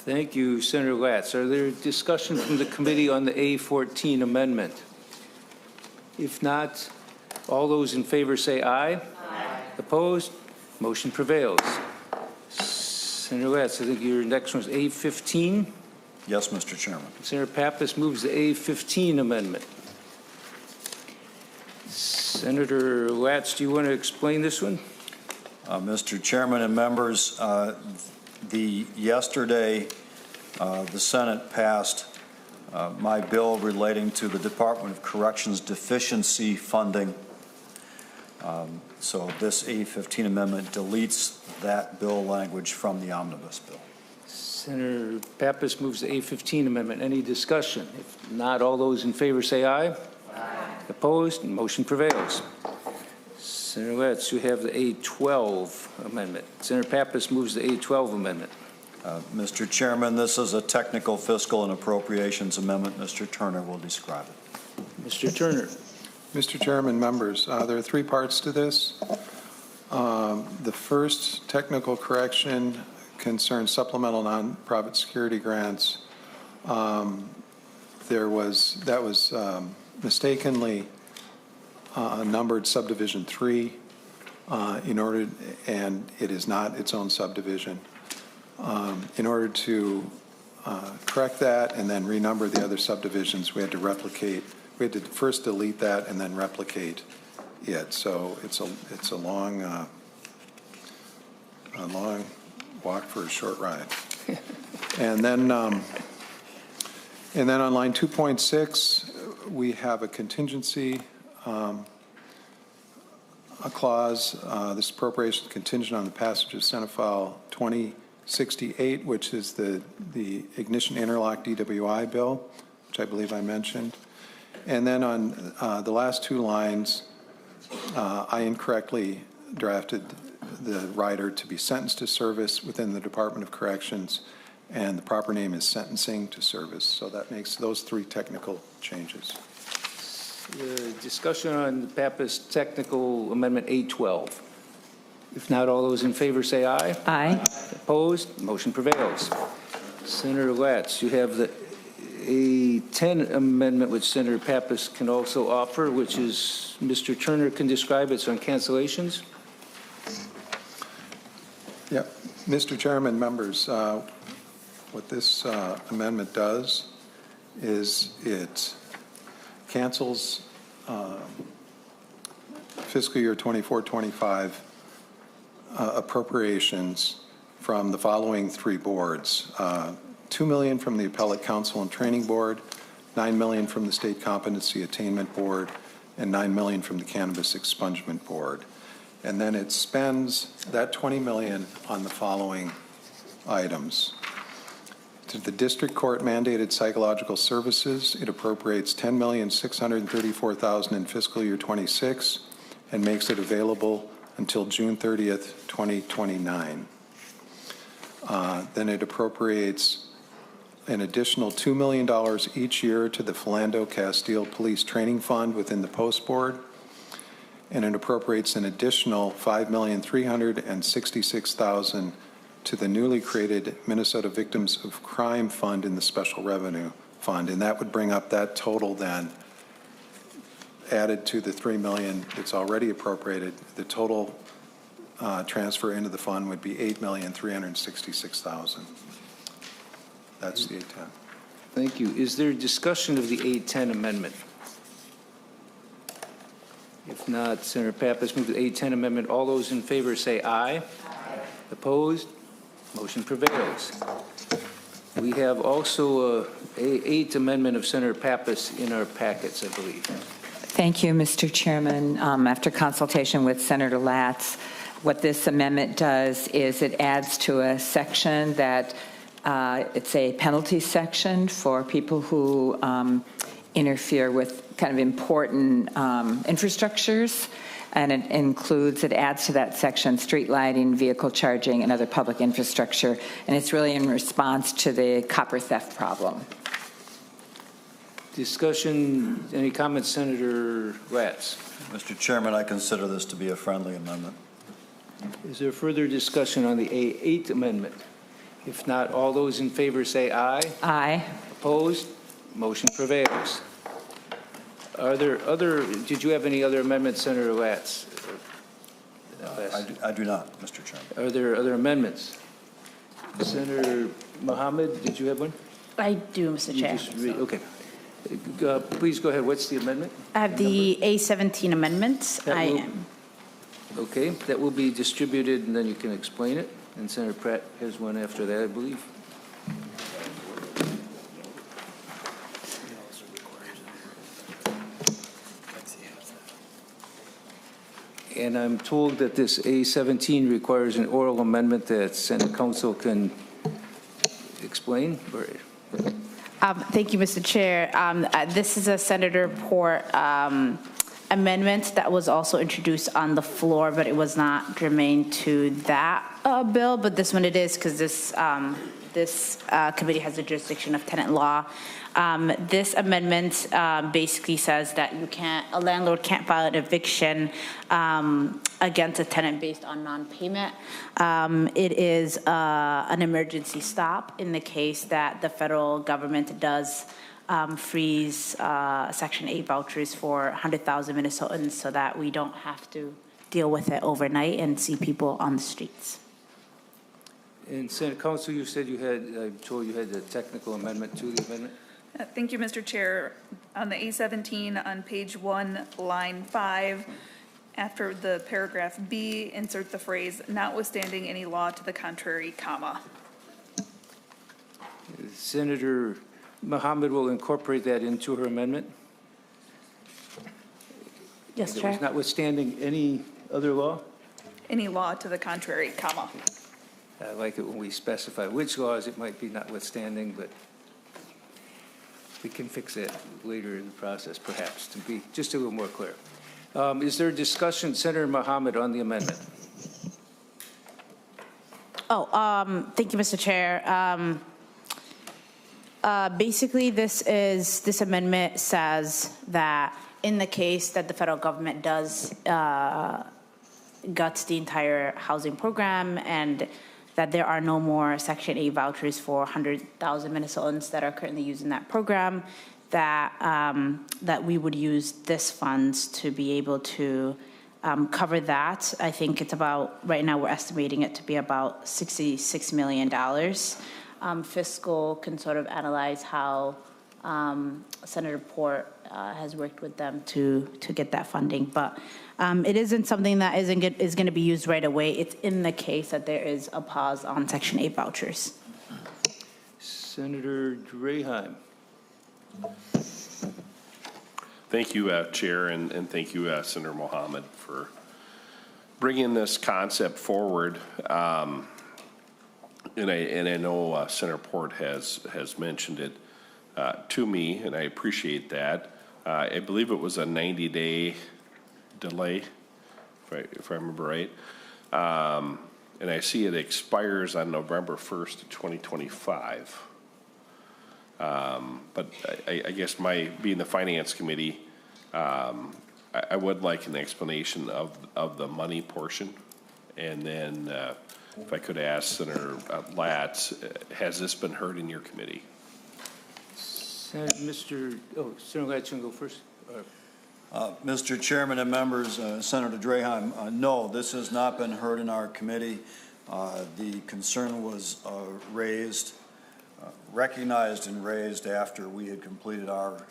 Thank you, Senator Latz. Are there discussion from the committee on the A14 amendment? If not, all those in favor say aye. Aye. Opposed? Motion prevails. Senator Latz, I think your next one is A15. Yes, Mr. Chairman. Senator Pappas moves the A15 amendment. Senator Latz, do you want to explain this one? Mr. Chairman and members, yesterday the Senate passed my bill relating to the Department of Corrections deficiency funding. So this A15 amendment deletes that bill language from the omnibus bill. Senator Pappas moves the A15 amendment. Any discussion? If not, all those in favor say aye. Aye. Opposed? Motion prevails. Senator Latz, you have the A12 amendment. Senator Pappas moves the A12 amendment. Mr. Chairman, this is a technical fiscal and appropriations amendment. Mr. Turner will describe it. Mr. Turner. Mr. Chairman, members, there are three parts to this. The first technical correction concerns supplemental nonprofit security grants. That was mistakenly numbered subdivision 3 and it is not its own subdivision. In order to correct that and then renumber the other subdivisions, we had to first delete that and then replicate it. So it's a long walk for a short ride. And then on line 2.6, we have a contingency a clause. This appropriation is contingent on the passage of Senate File 2068, which is the ignition interlock DWI bill, which I believe I mentioned. And then on the last two lines, I incorrectly drafted the rider to be sentenced to service within the Department of Corrections, and the proper name is sentencing to service. So that makes those three technical changes. Discussion on the Pappas technical amendment A12. If not, all those in favor say aye. Aye. Opposed? Motion prevails. Senator Latz, you have the A10 amendment, which Senator Pappas can also offer, which is Mr. Turner can describe. It's on cancellations. Yeah, Mr. Chairman, members, what this amendment does is it cancels fiscal year 24-25 appropriations from the following three boards. $2 million from the Appellate Counsel and Training Board, $9 million from the State Competency Attainment Board, and $9 million from the Cannabis Expungement Board. And then it spends that $20 million on the following items. To the district court mandated psychological services, it appropriates $10,634,000 in fiscal year 26 and makes it available until June 30th, 2029. Then it appropriates an additional $2 million each year to the Philando Castile Police Training Fund within the Post Board, and it appropriates an additional $5,366,000 to the newly created Minnesota Victims of Crime Fund in the Special Revenue Fund, and that would bring up that total then, added to the $3 million that's already appropriated. The total transfer into the fund would be $8,366,000. That's the A10. Thank you. Is there discussion of the A10 amendment? If not, Senator Pappas moves the A10 amendment. All those in favor say aye. Aye. Opposed? Motion prevails. We have also a 8th amendment of Senator Pappas in our packets, I believe. Thank you, Mr. Chairman. After consultation with Senator Latz, what this amendment does is it adds to a section that it's a penalty section for people who interfere with kind of important infrastructures. and it adds to that section street lighting, vehicle charging, and other public infrastructure, and it's really in response to the copper theft problem. Discussion, any comments, Senator Latz? Mr. Chairman, I consider this to be a friendly amendment. Is there further discussion on the A8 amendment? If not, all those in favor say aye. Aye. Opposed? Motion prevails. Are there other, did you have any other amendments, Senator Latz? I do not, Mr. Chairman. Are there other amendments? Senator Mohammed, did you have one? I do, Mr. You Chair. just okay. Please go ahead. What's the amendment? I have the A17 amendments. Okay, that will be distributed, and then you can explain it. And Senator Pratt has one after that, I believe. And I'm told that this A17 requires an oral amendment that Senate Council can explain. Thank you, Mr. Chair. This is a Senator Port amendment that was also introduced on the floor, but it was not germane to that bill. But this one it is, because this committee has the jurisdiction of tenant law. This amendment basically says that a landlord can't file an eviction against a tenant based on non-payment. It is an emergency stop in the case that the federal government does freeze Section 8 vouchers for 100,000 Minnesotans so that we don't have to deal with it overnight and see people on the streets. And Senate Council, you said I'm told you had a technical amendment to the amendment? Thank you, Mr. Chair. On the A17 on page 1, line 5, after the paragraph B, insert the phrase, notwithstanding any law to the contrary, comma. Senator Mohammed will incorporate that into her amendment? Yes, It Chair. was notwithstanding any other law? Any law to the contrary, comma. I like it when we specify which laws it might be notwithstanding, but we can fix that later in the process, perhaps, to be just a little more clear. Is there discussion, Senator Mohammed, on the amendment? Thank you, Mr. Chair. Basically, this amendment says that in the case that the federal government does guts the entire housing program and that there are no more Section 8 vouchers for 100,000 Minnesotans that are currently using that program, that we would use this funds to be able to cover that. I think it's about, right now we're estimating it to be about $66 million. Fiscal can sort of analyze how Senator Port has worked with them to get that funding, but it isn't something that is going to be used right away. It's in the case that there is a pause on Section 8 vouchers. Senator Draheim. Thank you, Chair, and thank you, Senator Mohammed, for bringing this concept forward. And I know Senator Port has mentioned it to me, and I appreciate that. I believe it was a 90-day delay, if I remember right. And I see it expires on November 1st, 2025. But I guess being the Finance Committee, I would like an explanation of the money portion. And then if I could ask Senator Latz, has this been heard in your committee? Senator Latz, you can go first. Mr. Chairman and members, Senator Draheim, no, this has not been heard in our committee. The concern was recognized and raised after we had completed our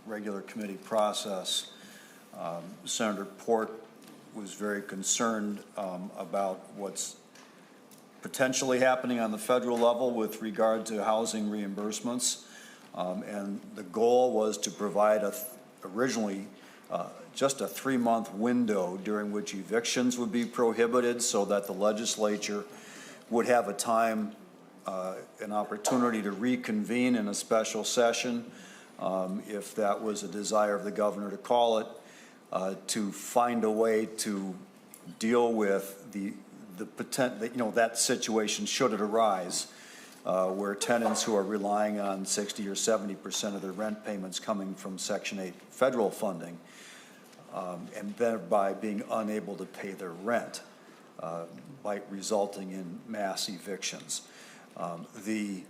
regular committee process. Senator Port was very concerned about what's potentially happening on the federal level with regard to housing reimbursements. And the goal was to provide originally just a 3-month window during which evictions would be prohibited so that the legislature would have a time, an opportunity to reconvene in a special session if that was a desire of the governor to call it. to find a way to deal with the potential, that situation should it arise, where tenants who are relying on 60 or 70% of their rent payments coming from Section 8 federal funding, and thereby being unable to pay their rent, by resulting in mass evictions. The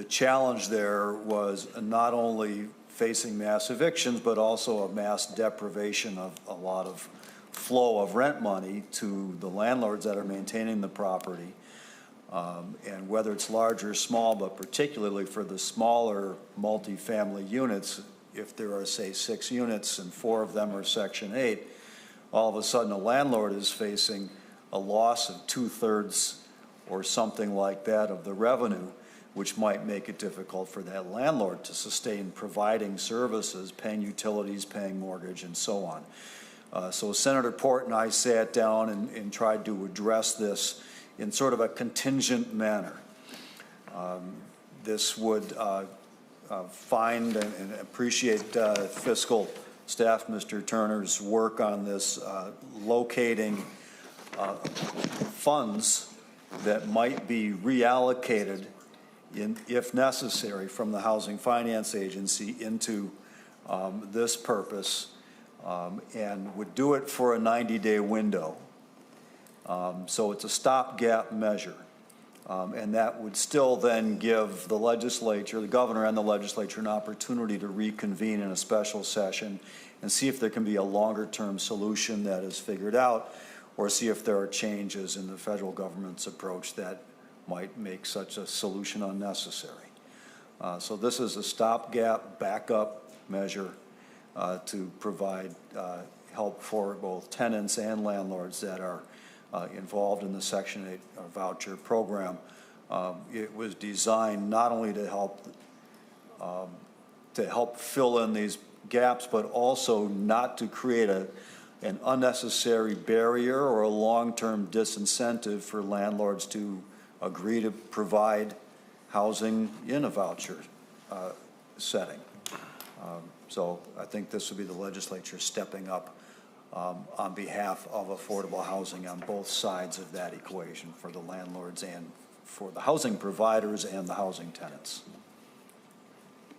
challenge there was not only facing mass evictions, but also a mass deprivation of a lot of flow of rent money to the landlords that are maintaining the property. And whether it's large or small, but particularly for the smaller multifamily units, if there are, say, 6 units and 4 of them are Section 8, all of a sudden a landlord is facing a loss of 2/3 or something like that of the revenue, which might make it difficult for that landlord to sustain providing services, paying utilities, paying mortgage, and so on. So Senator Port and I sat down and tried to address this in sort of a contingent manner. This would find and appreciate fiscal staff, Mr. Turner's work on this, locating funds that might be reallocated, if necessary, from the Housing Finance Agency into this purpose, and would do it for a 90-day window. So it's a stopgap measure. And that would still then give the legislature, the governor and the legislature, an opportunity to reconvene in a special session and see if there can be a longer-term solution that is figured out, or see if there are changes in the federal government's approach that might make such a solution unnecessary. So this is a stopgap backup measure to provide help for both tenants and landlords that are involved in the Section 8 voucher program. It was designed not only to help fill in these gaps, but also not to create an unnecessary barrier or a long-term disincentive for landlords to agree to provide housing in a voucher setting. So I think this would be the legislature stepping up on behalf of affordable housing on both sides of that equation, for the landlords and for the housing providers and the housing tenants.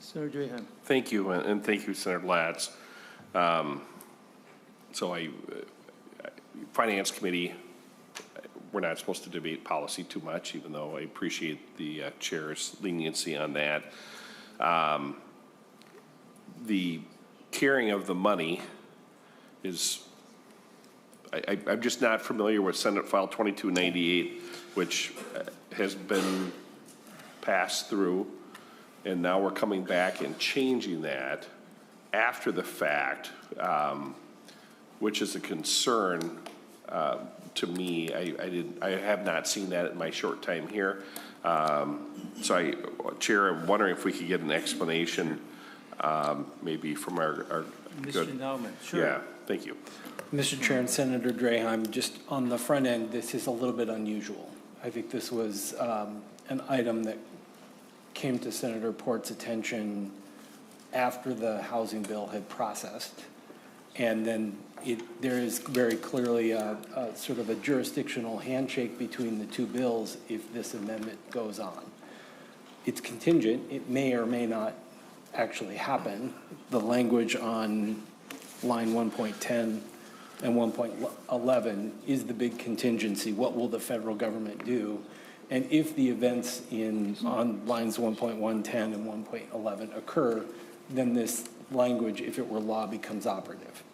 Senator Drahan. Thank you, and thank you, Senator Latz. So Finance Committee, we're not supposed to debate policy too much, even though I appreciate the chair's leniency on that. The carrying of the money is, I'm just not familiar with Senate File 2298, which has been passed through, and now we're coming back and changing that after the fact, which is a concern to me. I have not seen that in my short time here. So Chair, I'm wondering if we could get an explanation, maybe from our Mr. good. Nauman, sure. Yeah, thank you. Mr. Chair and Senator Draheim, just on the front end, this is a little bit unusual. I think this was an item that came to Senator Port's attention after the housing bill had processed. And then there is very clearly a sort of a jurisdictional handshake between the two bills if this amendment goes on. It's contingent. It may or may not actually happen. The language on line 1.10 and 1.11 is the big contingency. What will the federal government do? And if the events on lines 1.110 and 1.11 occur, then this language, if it were law, becomes operative.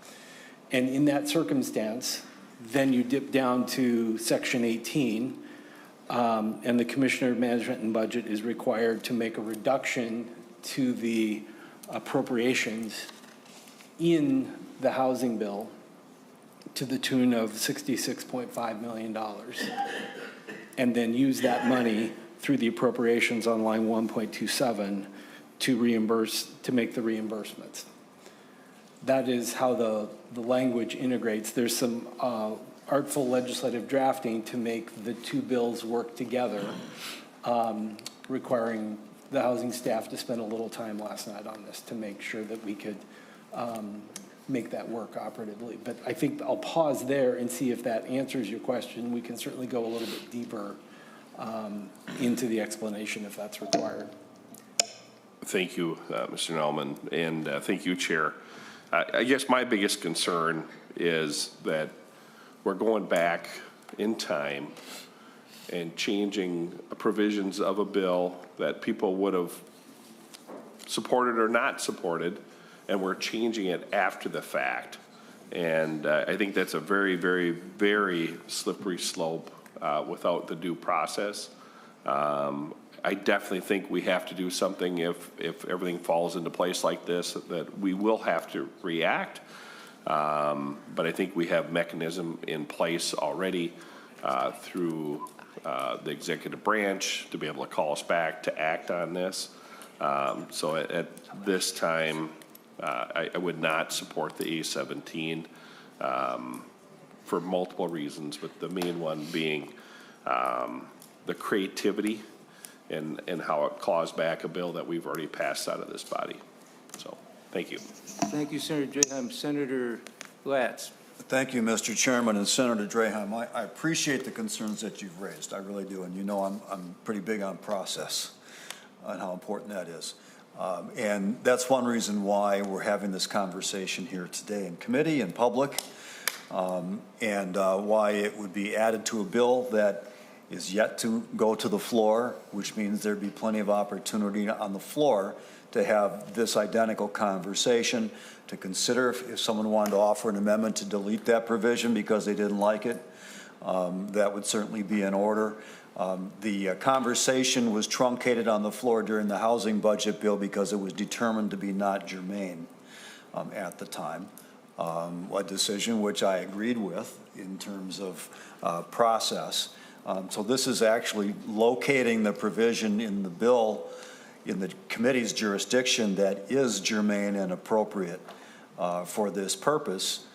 And in that circumstance, then you dip down to Section 18, and the Commissioner of Management and Budget is required to make a reduction to the appropriations in the housing bill to the tune of $66.5 million, and then use that money through the appropriations on line 1.27 to make the reimbursements. That is how the language integrates. There's some artful legislative drafting to make the two bills work together, requiring the housing staff to spend a little time last night on this to make sure that we could make that work operatively. But I think I'll pause there and see if that answers your question. We can certainly go a little bit deeper into the explanation if that's required. Thank you, Mr. Nelman, and thank you, Chair. I guess my biggest concern is that we're going back in time and changing provisions of a bill that people would have supported or not supported, and we're changing it after the fact. And I think that's a very, very, very slippery slope without the due process. I definitely think we have to do something if everything falls into place like this, that we will have to react. But I think we have mechanism in place already through the executive branch to be able to call us back to act on this. So at this time, I would not support the A17 for multiple reasons, but the main one being the creativity and how it claws back a bill that we've already passed out of this body. So, thank you. Thank you, Senator Draheim. Senator Latz. Thank you, Mr. Chairman and Senator Draheim. I appreciate the concerns that you've raised. I really do. And you know I'm pretty big on process and how important that is. And that's one reason why we're having this conversation here today in committee and public, and why it would be added to a bill that is yet to go to the floor, which means there'd be plenty of opportunity on the floor to have this identical conversation, to consider if someone wanted to offer an amendment to delete that provision because they didn't like it. That would certainly be in order. The conversation was truncated on the floor during the housing budget bill because it was determined to be not germane at the time. A decision which I agreed with in terms of process. So this is actually locating the provision in the bill in the committee's jurisdiction that is germane and appropriate for this purpose,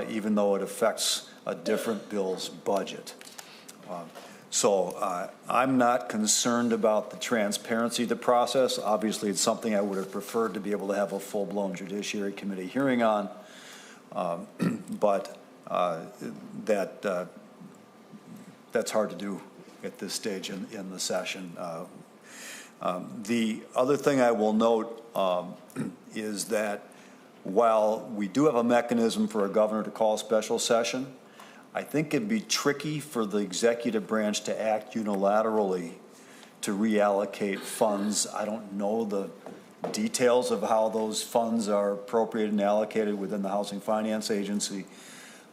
even though it affects a different bill's budget. So I'm not concerned about the transparency of the process. Obviously, it's something I would have preferred to be able to have a full-blown Judiciary Committee hearing on, but that's hard to do at this stage in the session. The other thing I will note is that while we do have a mechanism for a governor to call a special session, I think it'd be tricky for the executive branch to act unilaterally to reallocate funds. I don't know the details of how those funds are appropriated and allocated within the Housing Finance Agency,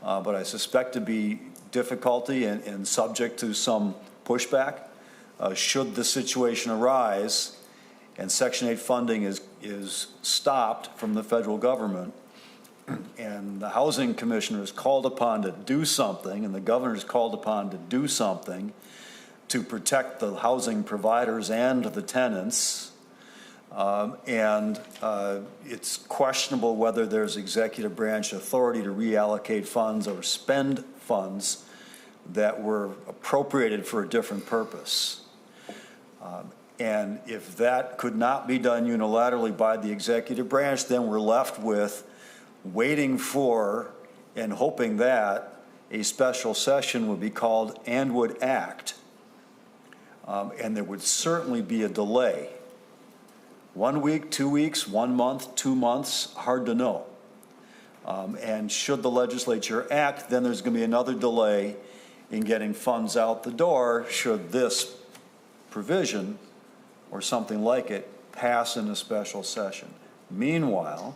but I suspect to be difficulty and subject to some pushback should the situation arise and Section 8 funding is stopped from the federal government and the housing commissioner is called upon to do something and the governor is called upon to do something to protect the housing providers and the tenants, and it's questionable whether there's executive branch authority to reallocate funds or spend funds that were appropriated for a different purpose. And if that could not be done unilaterally by the executive branch, then we're left with waiting for and hoping that a special session would be called and would act. And there would certainly be a delay. 1 week, 2 weeks, 1 month, 2 months, hard to know. And should the legislature act, then there's going to be another delay in getting funds out the door should this provision or something like it pass in a special session. Meanwhile,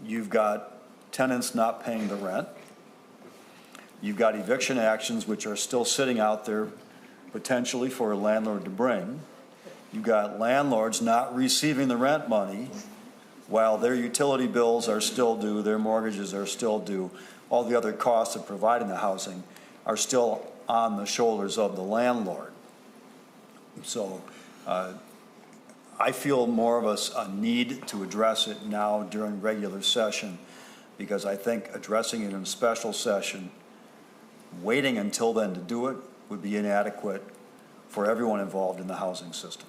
you've got tenants not paying the rent. You've got eviction actions which are still sitting out there potentially for a landlord to bring. You've got landlords not receiving the rent money while their utility bills are still due, their mortgages are still due, all the other costs of providing the housing are still on the shoulders of the landlord. So I feel more of a need to address it now during regular session because I think addressing it in a special session, waiting until then to do it would be inadequate for everyone involved in the housing system.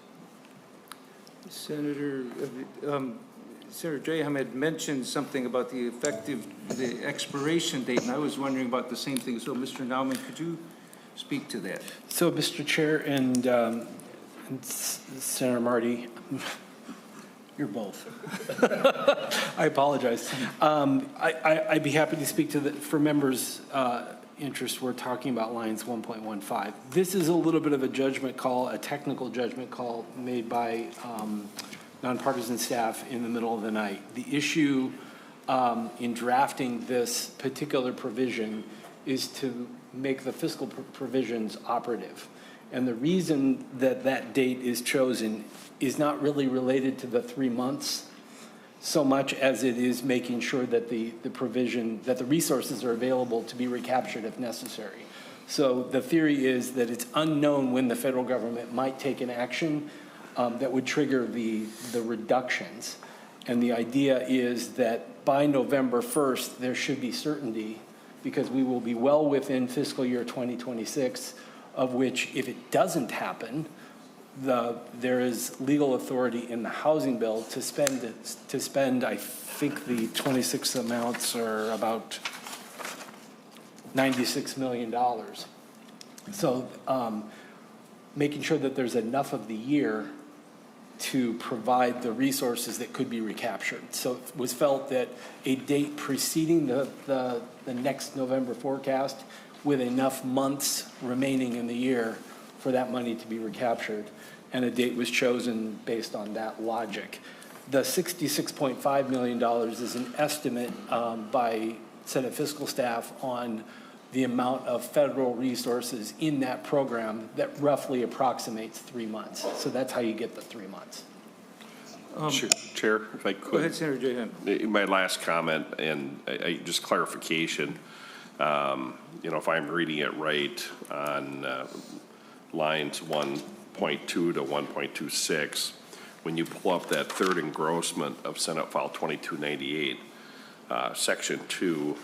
Senator Senator Drahan had mentioned something about the expiration date, and I was wondering about the same thing. So, Mr. Nauman, could you speak to that? So, Mr. Chair and Senator Marty, you're both. I apologize. I'd be happy to speak to for members' interest. We're talking about lines 1.15. This is a little bit of a judgment call, a technical judgment call made by nonpartisan staff in the middle of the night. The issue in drafting this particular provision is to make the fiscal provisions operative. And the reason that that date is chosen is not really related to the 3 months so much as it is making sure that the provision, that the resources are available to be recaptured if necessary. So the theory is that it's unknown when the federal government might take an action that would trigger the reductions. And the idea is that by November 1st, there should be certainty because we will be well within fiscal year 2026, of which if it doesn't happen, there is legal authority in the housing bill to spend, I think the 26 amounts are about $96 million. So making sure that there's enough of the year to provide the resources that could be recaptured. So it was felt that a date preceding the next November forecast with enough months remaining in the year for that money to be recaptured, and a date was chosen based on that logic. The $66.5 million is an estimate by Senate fiscal staff on the amount of federal resources in that program that roughly approximates 3 months. So that's how you get the 3 months. Chair, if I could. Go ahead, Senator Drahan. My last comment, and just clarification, if I'm reading it right on lines 1.2 to 1.26, when you pull up that third engrossment of Senate File 2298, Section 2,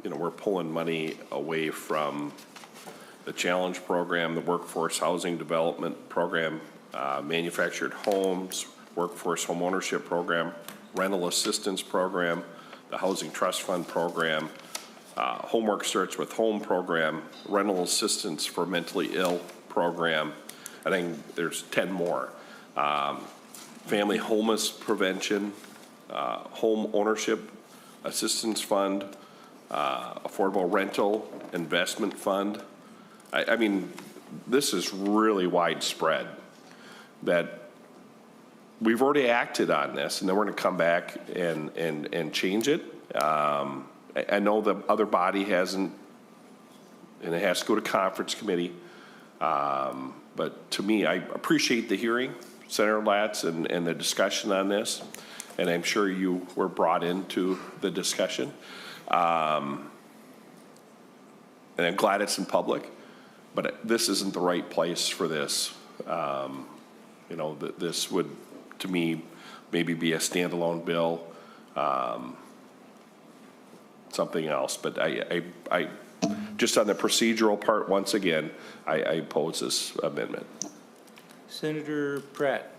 we're pulling money away from the Challenge Program, the Workforce Housing Development Program, Manufactured Homes, Workforce Home Ownership Program, Rental Assistance Program, the Housing Trust Fund Program, Homework Starts with Home Program, Rental Assistance for Mentally Ill Program. I think there's 10 more. Family Homeless Prevention, Home Ownership Assistance Fund, Affordable Rental Investment Fund. I mean, this is really widespread that we've already acted on this, and then we're going to come back and change it. I know the other body hasn't, and it has to go to conference committee. But to me, I appreciate the hearing, Senator Latz, and the discussion on this. And I'm sure you were brought into the discussion. And I'm glad it's in public, but this isn't the right place for this. This would, to me, maybe be a standalone bill, something else. But I just on the procedural part, once again, I oppose this amendment. Senator Pratt.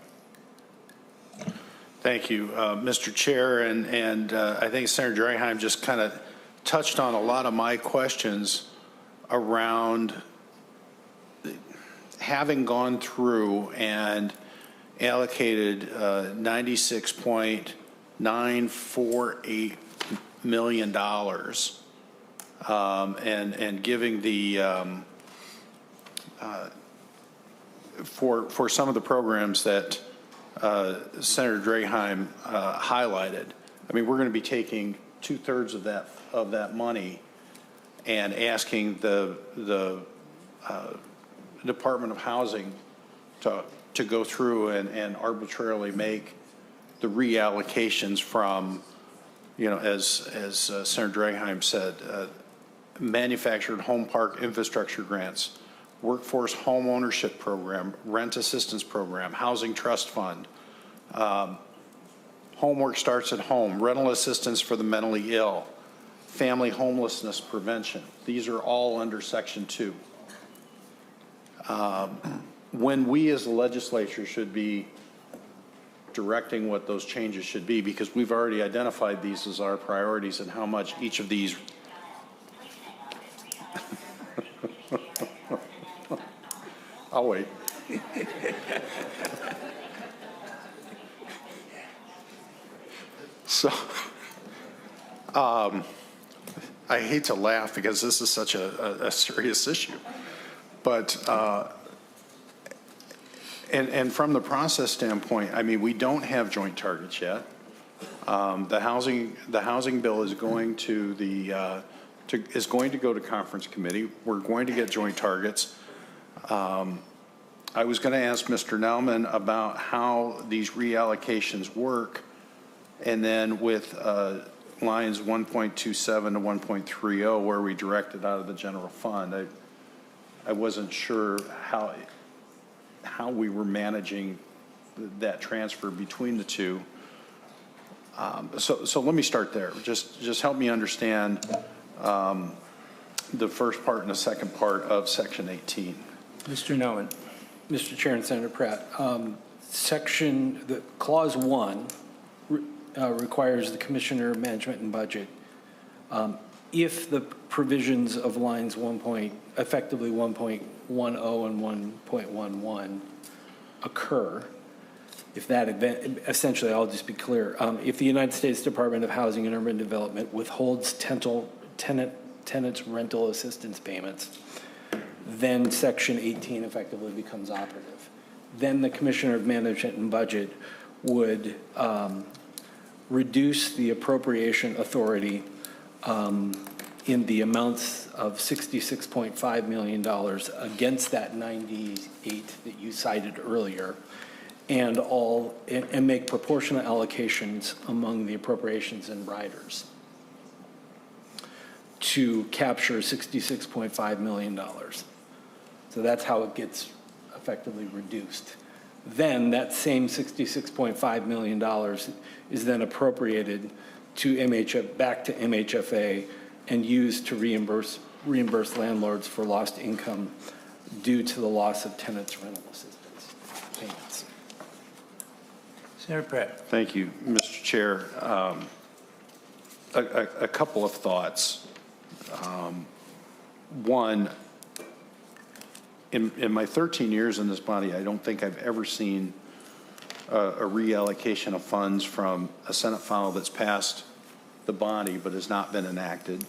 Thank you, Mr. Chair, and I think Senator Drahan just kind of touched on a lot of my questions around having gone through and allocated $96.948 million and giving the for some of the programs that Senator Drahan highlighted. I mean, we're going to be taking 2/3 of that money and asking the Department of Housing to go through and arbitrarily make the reallocations from, as Senator Drahan said, manufactured home park infrastructure grants, workforce home ownership program, rent assistance program, housing trust fund, homework starts at home, rental assistance for the mentally ill, family homelessness prevention. These are all under Section 2. When we as the legislature should be directing what those changes should be, because we've already identified these as our priorities and how much each of these. I'll wait. So, I hate to laugh because this is such a serious issue, but and from the process standpoint, I mean, we don't have joint targets yet. The housing bill is going to go to conference committee. We're going to get joint targets. I was going to ask Mr. Nauman about how these reallocations work, and then with lines 1.27 to 1.30, where we directed out of the general fund, I wasn't sure how we were managing that transfer between the two. So let me start there. Just help me understand the first part and the second part of Section 18. Mr. Nouwen. Mr. Chair and Senator Pratt, Clause 1 requires the Commissioner of Management and Budget, if the provisions of lines effectively 1.10 and 1.11 occur, if that event, essentially, I'll just be clear, if the United States Department of Housing and Urban Development withholds tenants' rental assistance payments, then Section 18 effectively becomes operative. Then the Commissioner of Management and Budget would reduce the appropriation authority in the amounts of $66.5 million against that 98 that you cited earlier, and make proportionate allocations among the appropriations and riders to capture $66.5 million. So that's how it gets effectively reduced. Then that same $66.5 million is then appropriated to back to MHFA and used to reimburse landlords for lost income due to the loss of tenants' rental assistance payments. Senator Pratt. Thank you, Mr. Chair. A couple of thoughts. One, in my 13 years in this body, I don't think I've ever seen a reallocation of funds from a Senate file that's passed the body but has not been enacted.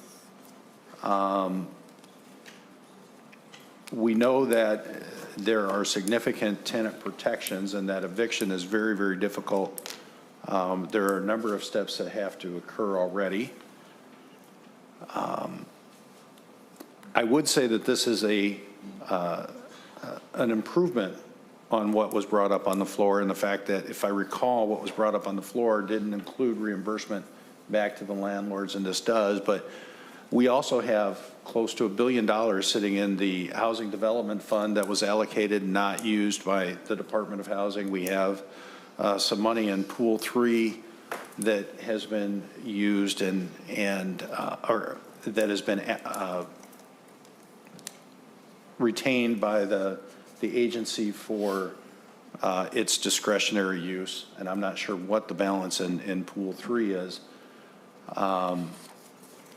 We know that there are significant tenant protections and that eviction is very, very difficult. There are a number of steps that have to occur already. I would say that this is an improvement on what was brought up on the floor, and the fact that, if I recall, what was brought up on the floor didn't include reimbursement back to the landlords, and this does. But we also have close to $1 billion sitting in the Housing Development Fund that was allocated, not used by the Department of Housing. We have some money in Pool 3 that has been used or that has been retained by the agency for its discretionary use, and I'm not sure what the balance in Pool 3 is.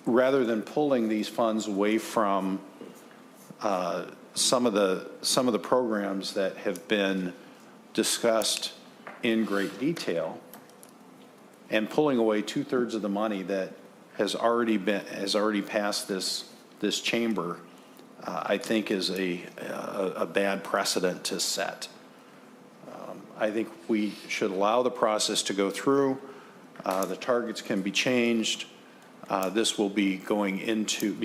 Rather than pulling these funds away from some of the programs that have been discussed in great detail, and pulling away 2/3 of the money that has already passed this chamber, I think is a bad precedent to set. I think we should allow the process to go through. The targets can be changed. This will be going into,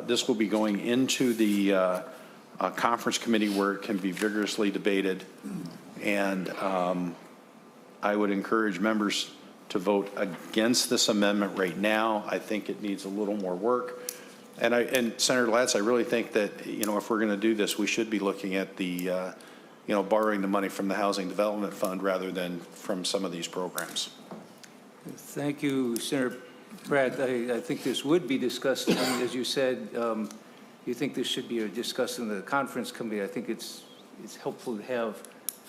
this will be going into the conference committee where it can be vigorously debated. And I would encourage members to vote against this amendment right now. I think it needs a little more work. And Senator Latz, I really think that, if we're going to do this, we should be looking at the, borrowing the money from the Housing Development Fund rather than from some of these programs. Thank you, Senator Pratt. I think this would be discussed, as you said, you think this should be discussed in the conference committee. I think it's helpful to have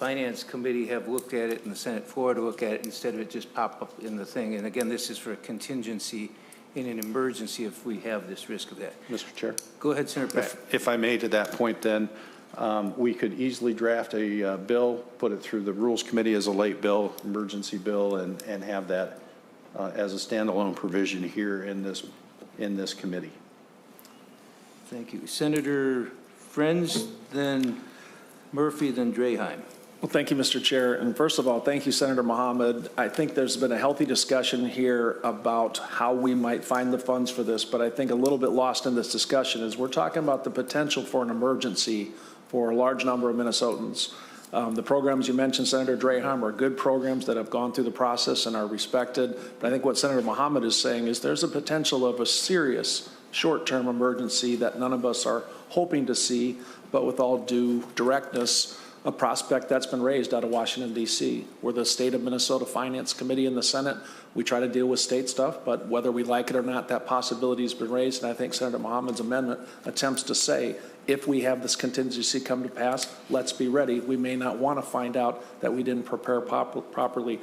Finance Committee have looked at it and the Senate floor to look at it instead of it just pop up in the thing. And again, this is for a contingency in an emergency if we have this risk of that. Mr. Chair? Go ahead, Senator Pratt. If I may, to that point then, we could easily draft a bill, put it through the Rules Committee as a late bill, emergency bill, and have that as a standalone provision here in this committee. Thank you. Senator Friends, then Murphy, then Draheim. Well, thank you, Mr. Chair. And first of all, thank you, Senator Mohammed. I think there's been a healthy discussion here about how we might find the funds for this, but I think a little bit lost in this discussion is we're talking about the potential for an emergency for a large number of Minnesotans. The programs you mentioned, Senator Draheim, are good programs that have gone through the process and are respected. But I think what Senator Mohammed is saying is there's a potential of a serious short-term emergency that none of us are hoping to see, but with all due directness, a prospect that's been raised out of Washington, D.C. We're the State of Minnesota Finance Committee in the Senate. We try to deal with state stuff, but whether we like it or not, that possibility has been raised, and I think Senator Mohammed's amendment attempts to say, if we have this contingency come to pass, let's be ready. We may not want to find out that we didn't prepare properly.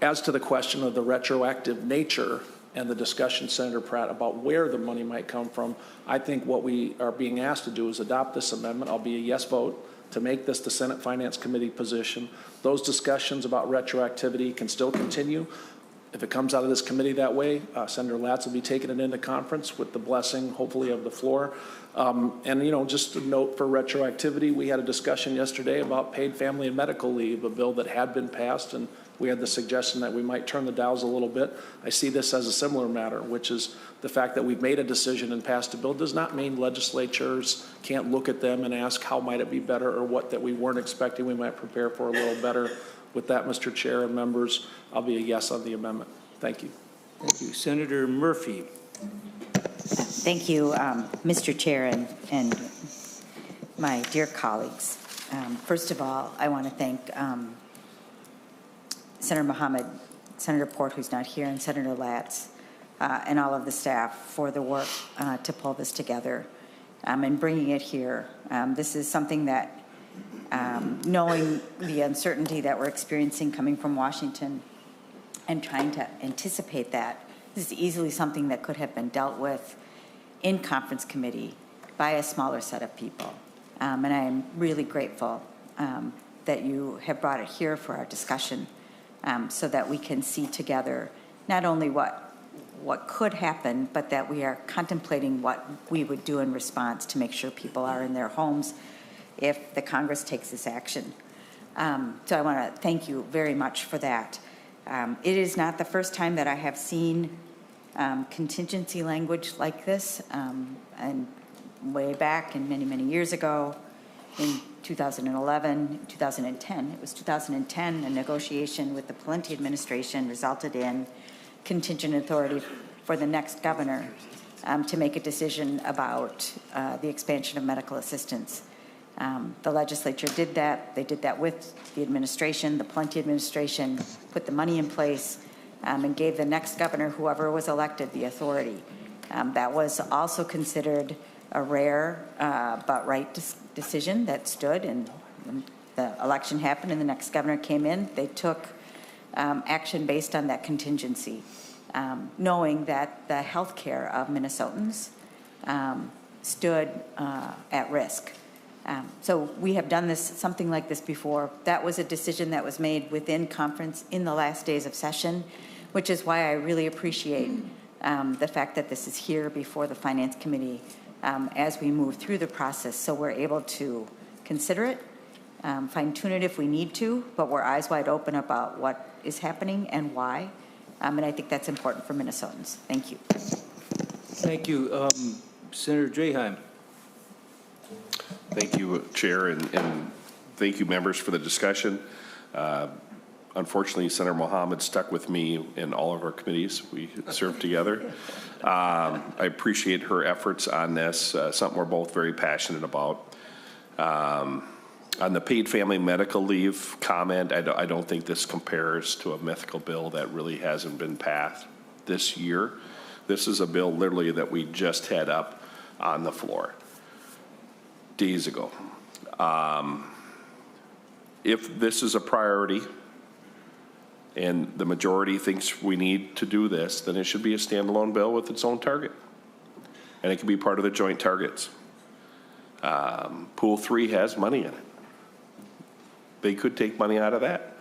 As to the question of the retroactive nature and the discussion, Senator Pratt, about where the money might come from, I think what we are being asked to do is adopt this amendment. I'll be a yes vote to make this the Senate Finance Committee position. Those discussions about retroactivity can still continue. If it comes out of this committee that way, Senator Latz will be taking it into conference with the blessing, hopefully, of the floor. And, you know, just a note for retroactivity, we had a discussion yesterday about paid family and medical leave, a bill that had been passed, and we had the suggestion that we might turn the dials a little bit. I see this as a similar matter, which is the fact that we've made a decision and passed a bill does not mean legislatures can't look at them and ask how might it be better or what that we weren't expecting we might prepare for a little better. With that, Mr. Chair and members, I'll be a yes on the amendment. Thank you. Thank you. Senator Murphy. Thank you, Mr. Chair and my dear colleagues. First of all, I want to thank Senator Mohammed, Senator Port, who's not here, and Senator Latz, and all of the staff for the work to pull this together and bringing it here. This is something that, knowing the uncertainty that we're experiencing coming from Washington and trying to anticipate that, this is easily something that could have been dealt with in conference committee by a smaller set of people. And I am really grateful that you have brought it here for our discussion so that we can see together not only what could happen, but that we are contemplating what we would do in response to make sure people are in their homes if the Congress takes this action. So I want to thank you very much for that. It is not the first time that I have seen contingency language like this, and way back and many, many years ago in 2011, 2010. It was 2010, a negotiation with the Pawlenty administration resulted in contingent authority for the next governor to make a decision about the expansion of medical assistance. The legislature did that. They did that with the administration. The Pawlenty administration put the money in place and gave the next governor, whoever was elected, the authority. That was also considered a rare but right decision that stood, and when the election happened and the next governor came in, they took action based on that contingency, knowing that the health care of Minnesotans stood at risk. So we have done something like this before. That was a decision that was made within conference in the last days of session, which is why I really appreciate the fact that this is here before the Finance Committee as we move through the process, so we're able to consider it, fine-tune it if we need to, but we're eyes wide open about what is happening and why, and I think that's important for Minnesotans. Thank you. Thank you. Senator Draheim. Thank you, Chair, and thank you, members, for the discussion. Unfortunately, Senator Mohammed stuck with me in all of our committees. We served together. I appreciate her efforts on this, something we're both very passionate about. On the paid family medical leave comment, I don't think this compares to a mythical bill that really hasn't been passed this year. This is a bill literally that we just had up on the floor days ago. if this is a priority and the majority thinks we need to do this, then it should be a standalone bill with its own target. And it can be part of the joint targets. Pool 3 has money in it. They could take money out of that,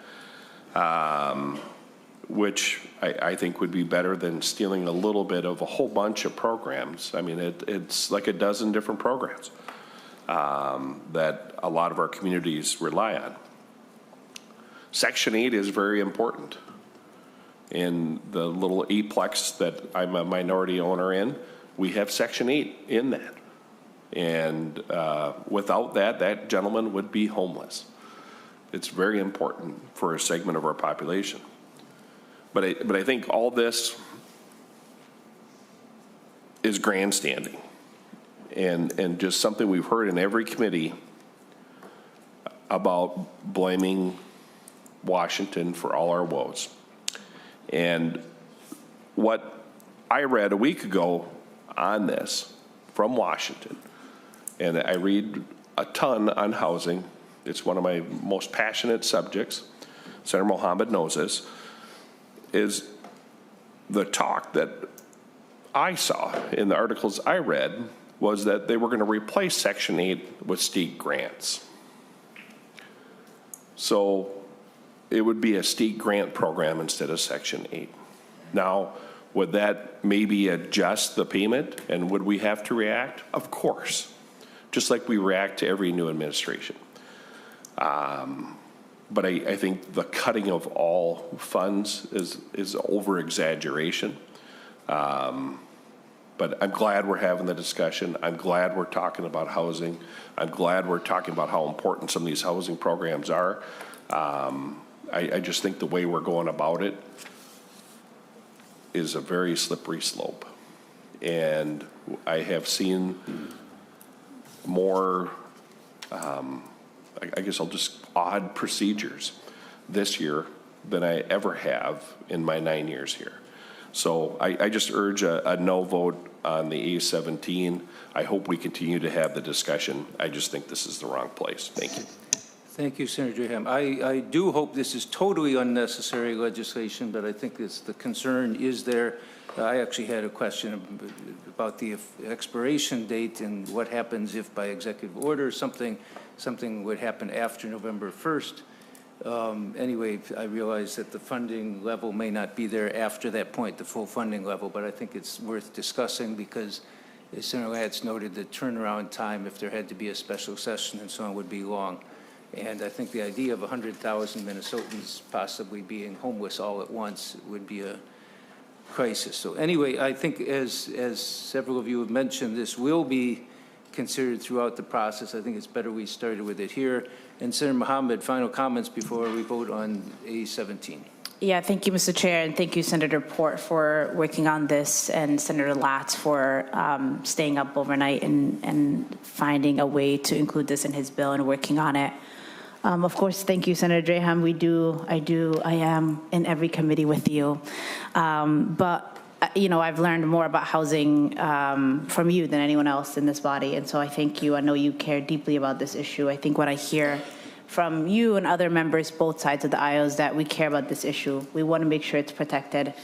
which I think would be better than stealing a little bit of a whole bunch of programs. I mean, it's like a dozen different programs that a lot of our communities rely on. Section 8 is very important. In the little 8-plex that I'm a minority owner in, we have Section 8 in that. And without that, that gentleman would be homeless. It's very important for a segment of our population. But I think all this is grandstanding and just something we've heard in every committee about blaming Washington for all our woes. And what I read a week ago on this from Washington, and I read a ton on housing. It's one of my most passionate subjects. Senator Mohammed knows this. Is the talk that I saw in the articles I read was that they were going to replace Section 8 with state grants. So it would be a state grant program instead of Section 8. Now, would that maybe adjust the payment, and would we have to react? Of course, just like we react to every new administration. But I think the cutting of all funds is over-exaggeration. But I'm glad we're having the discussion. I'm glad we're talking about housing. I'm glad we're talking about how important some of these housing programs are. I just think the way we're going about it is a very slippery slope. And I have seen more, I guess I'll just, odd procedures this year than I ever have in my 9 years here. So I just urge a no vote on the A17. I hope we continue to have the discussion. I just think this is the wrong place. Thank you. Thank you, Senator Ham. I do hope this is totally unnecessary legislation, but I think the concern is there. I actually had a question about the expiration date and what happens if by executive order something would happen after November 1st. Anyway, I realize that the funding level may not be there after that point, the full funding level, but I think it's worth discussing because, as Senator Latz noted, the turnaround time, if there had to be a special session and so on, would be long. And I think the idea of 100,000 Minnesotans possibly being homeless all at once would be a crisis. So anyway, I think as several of you have mentioned, this will be considered throughout the process. I think it's better we started with it here. And Senator Mohammed, final comments before we vote on A17. Yeah, thank you, Mr. Chair, and thank you, Senator Port, for working on this, and Senator Latz for staying up overnight and finding a way to include this in his bill and working on it. Of course, thank you, Senator Draham. I am in every committee with you. But I've learned more about housing from you than anyone else in this body, and so I thank you. I know you care deeply about this issue. I think what I hear from you and other members, both sides of the aisle, is that we care about this issue. We want to make sure it's protected.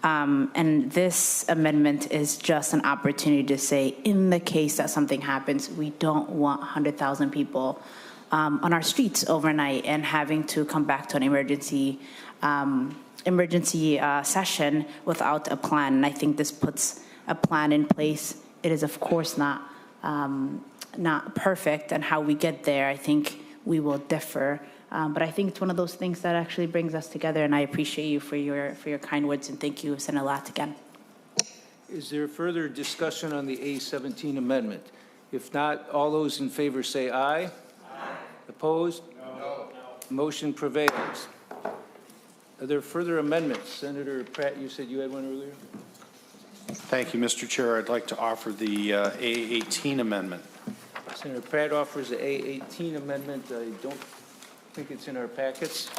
And this amendment is just an opportunity to say, in the case that something happens, we don't want 100,000 people on our streets overnight and having to come back to an emergency session without a plan. And I think this puts a plan in place. It is, of course, not perfect, and how we get there, I think we will differ. But I think it's one of those things that actually brings us together, and I appreciate you for your kind words, and thank you, Senator Latz, again. Is there further discussion on the A17 amendment? If not, all those in favor say aye. Aye. Opposed? No. Motion prevails. Are there further amendments? Senator Pratt, you said you had one earlier? Thank you, Mr. Chair. I'd like to offer the A18 amendment. Senator Pratt offers the A18 amendment. I don't think it's in our packets.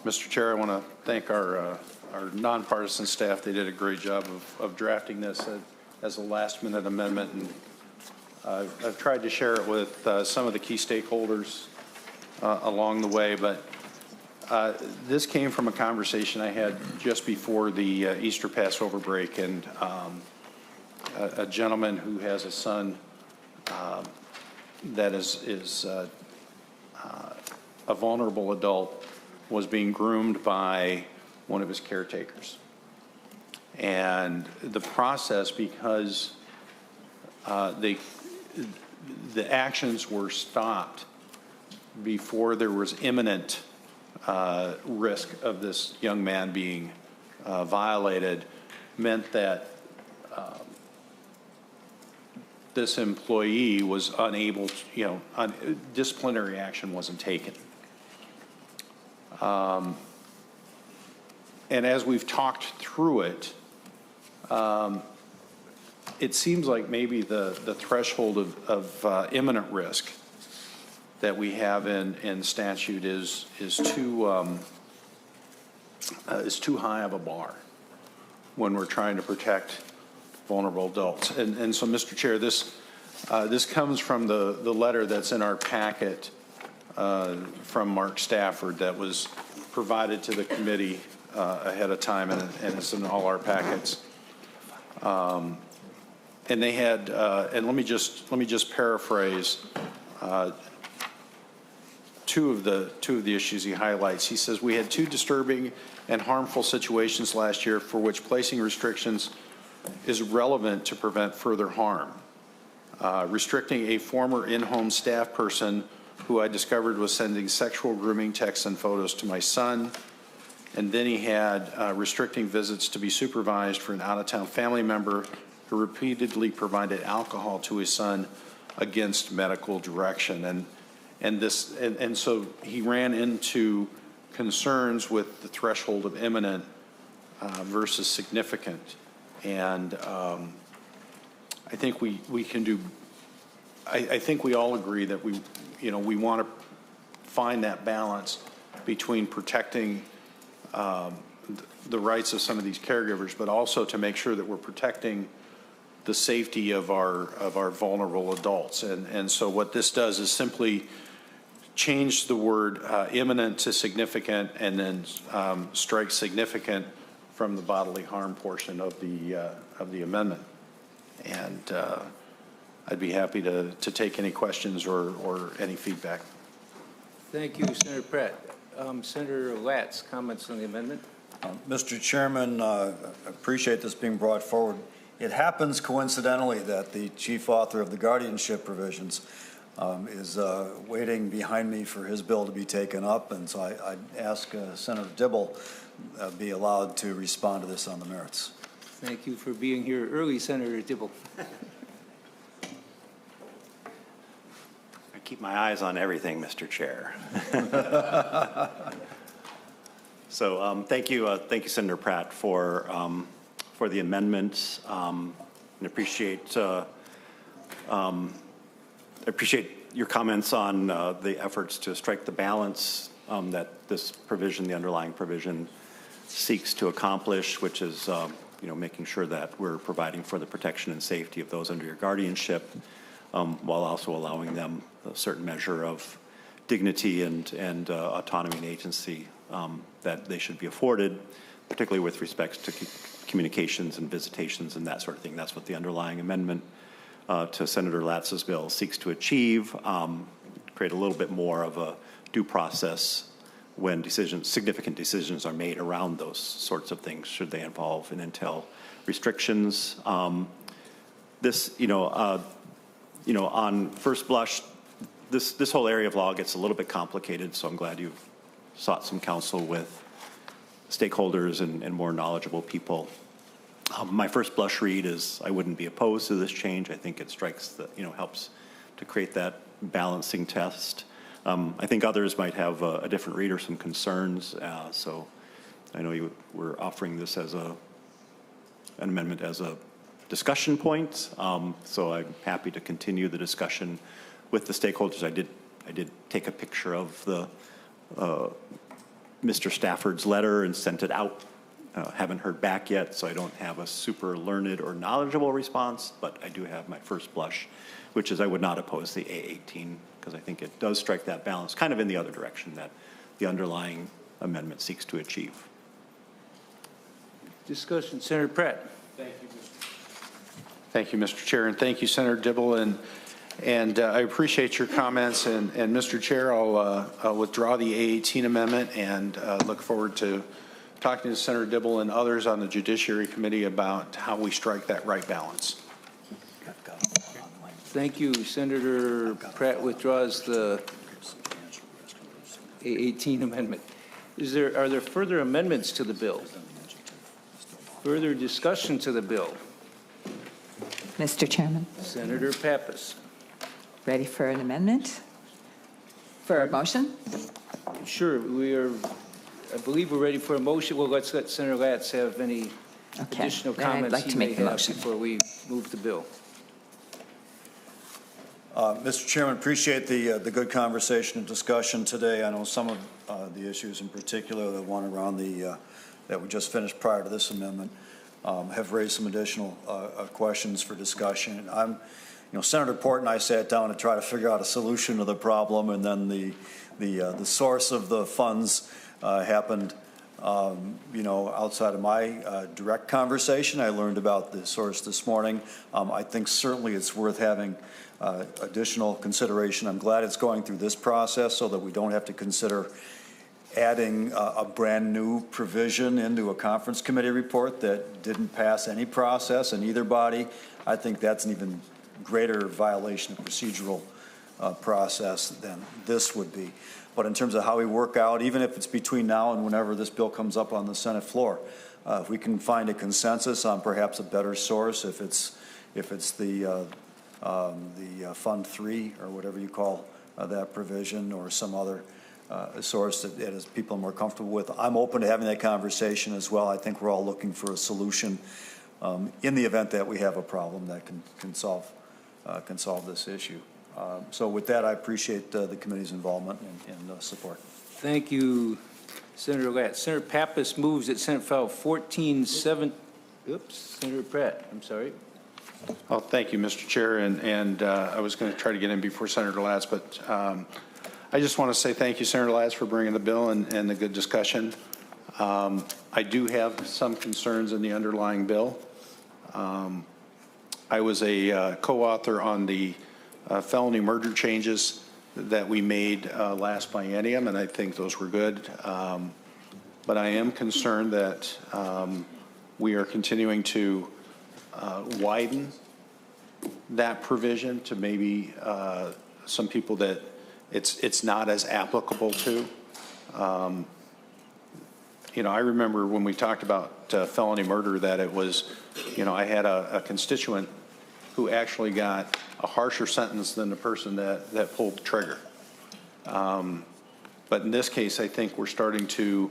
Mr. Chair, I want to thank our nonpartisan staff. They did a great job of drafting this as a last-minute amendment, and I've tried to share it with some of the key stakeholders along the way, but this came from a conversation I had just before the Easter Passover break, and a gentleman who has a son that is a vulnerable adult was being groomed by one of his caretakers. And the process, because the actions were stopped before there was imminent risk of this young man being violated, meant that this employee was unable to, disciplinary action wasn't taken. And as we've talked through it, it seems like maybe the threshold of imminent risk that we have in statute is too high of a bar when we're trying to protect vulnerable adults. And so, Mr. Chair, this comes from the letter that's in our packet from Mark Stafford that was provided to the committee ahead of time, and it's in all our packets. And they had, and let me just paraphrase two of the issues he highlights. He says, we had 2 disturbing and harmful situations last year for which placing restrictions is relevant to prevent further harm. Restricting a former in-home staff person who I discovered was sending sexual grooming texts and photos to my son. And then he had restricting visits to be supervised for an out-of-town family member who repeatedly provided alcohol to his son against medical direction. And so he ran into concerns with the threshold of imminent versus significant. And I think we can do. I think we all agree that we want to find that balance between protecting the rights of some of these caregivers, but also to make sure that we're protecting the safety of our vulnerable adults. And so what this does is simply change the word imminent to significant, and then strike significant from the bodily harm portion of the amendment. And I'd be happy to take any questions or any feedback. Thank you, Senator Pratt. Senator Latz, comments on the amendment? Mr. Chairman, I appreciate this being brought forward. It happens coincidentally that the chief author of the guardianship provisions is waiting behind me for his bill to be taken up, and so I ask Senator Dibble be allowed to respond to this on the merits. Thank you for being here early, Senator Dibble. I keep my eyes on everything, Mr. Chair. So thank you, Senator Pratt, for the amendments, and appreciate your comments on the efforts to strike the balance that this provision, the underlying provision, seeks to accomplish, which is making sure that we're providing for the protection and safety of those under your guardianship, while also allowing them a certain measure of dignity and autonomy and agency that they should be afforded, particularly with respect to communications and visitations and that sort of thing. That's what the underlying amendment to Senator Latz's bill seeks to achieve, create a little bit more of a due process when significant decisions are made around those sorts of things, should they involve and entail restrictions. This, on first blush, this whole area of law gets a little bit complicated, so I'm glad you've sought some counsel with stakeholders and more knowledgeable people. My first blush read is I wouldn't be opposed to this change. I think it strikes helps to create that balancing test. I think others might have a different read or some concerns. So I know you were offering this as an amendment as a discussion point. So I'm happy to continue the discussion with the stakeholders. I did take a picture of the Mr. Stafford's letter and sent it out. Haven't heard back yet, so I don't have a super learned or knowledgeable response, but I do have my first blush which is I would not oppose the A18 because I think it does strike that balance kind of in the other direction that the underlying amendment seeks to achieve. Discussion, Senator Pratt. Thank you, Mr. Chair, and thank you, Senator Dibble, and I appreciate your comments. And Mr. Chair, I'll withdraw the A18 amendment and look forward to talking to Senator Dibble and others on the Judiciary Committee about how we strike that right balance. Thank you. Senator Pratt withdraws the A18 amendment. Are there further amendments to the bill? Further discussion to the bill? Mr. Chairman, Senator Pappas. ready for an amendment? For a motion? Sure, I believe we're ready for a motion. Well, let's let Senator Latz have any additional then I'd comments like to he may make the have motion. before we move the bill. Mr. Chairman, appreciate the good conversation and discussion today. I know some of the issues in particular, the one around that we just finished prior to this amendment, have raised some additional questions for discussion. Senator Port and I sat down to try to figure out a solution to the problem, and then the source of the funds happened, outside of my direct conversation. I learned about the source this morning. I think certainly it's worth having additional consideration. I'm glad it's going through this process so that we don't have to consider adding a brand new provision into a conference committee report that didn't pass any process in either body. I think that's an even greater violation of procedural process than this would be. But in terms of how we work out, even if it's between now and whenever this bill comes up on the Senate floor, if we can find a consensus on perhaps a better source, if it's the Fund 3 or whatever you call that provision, or some other source that is people are more comfortable with, I'm open to having that conversation as well. I think we're all looking for a solution in the event that we have a problem that can solve this issue. So with that, I appreciate the committee's involvement and support. Thank you, Senator Latz. Senator Pappas moves that Senate File 14-7. Oops, Senator Pratt, I'm sorry. Oh, thank you, Mr. Chair, and I was going to try to get in before Senator Latz, but I just want to say thank you, Senator Latz, for bringing the bill and the good discussion. I do have some concerns in the underlying bill. I was a co-author on the felony murder changes that we made last biennium, and I think those were good. But I am concerned that we are continuing to widen that provision to maybe some people that it's not as applicable to. I remember when we talked about felony murder that it was, I had a constituent who actually got a harsher sentence than the person that pulled the trigger. But in this case, I think we're starting to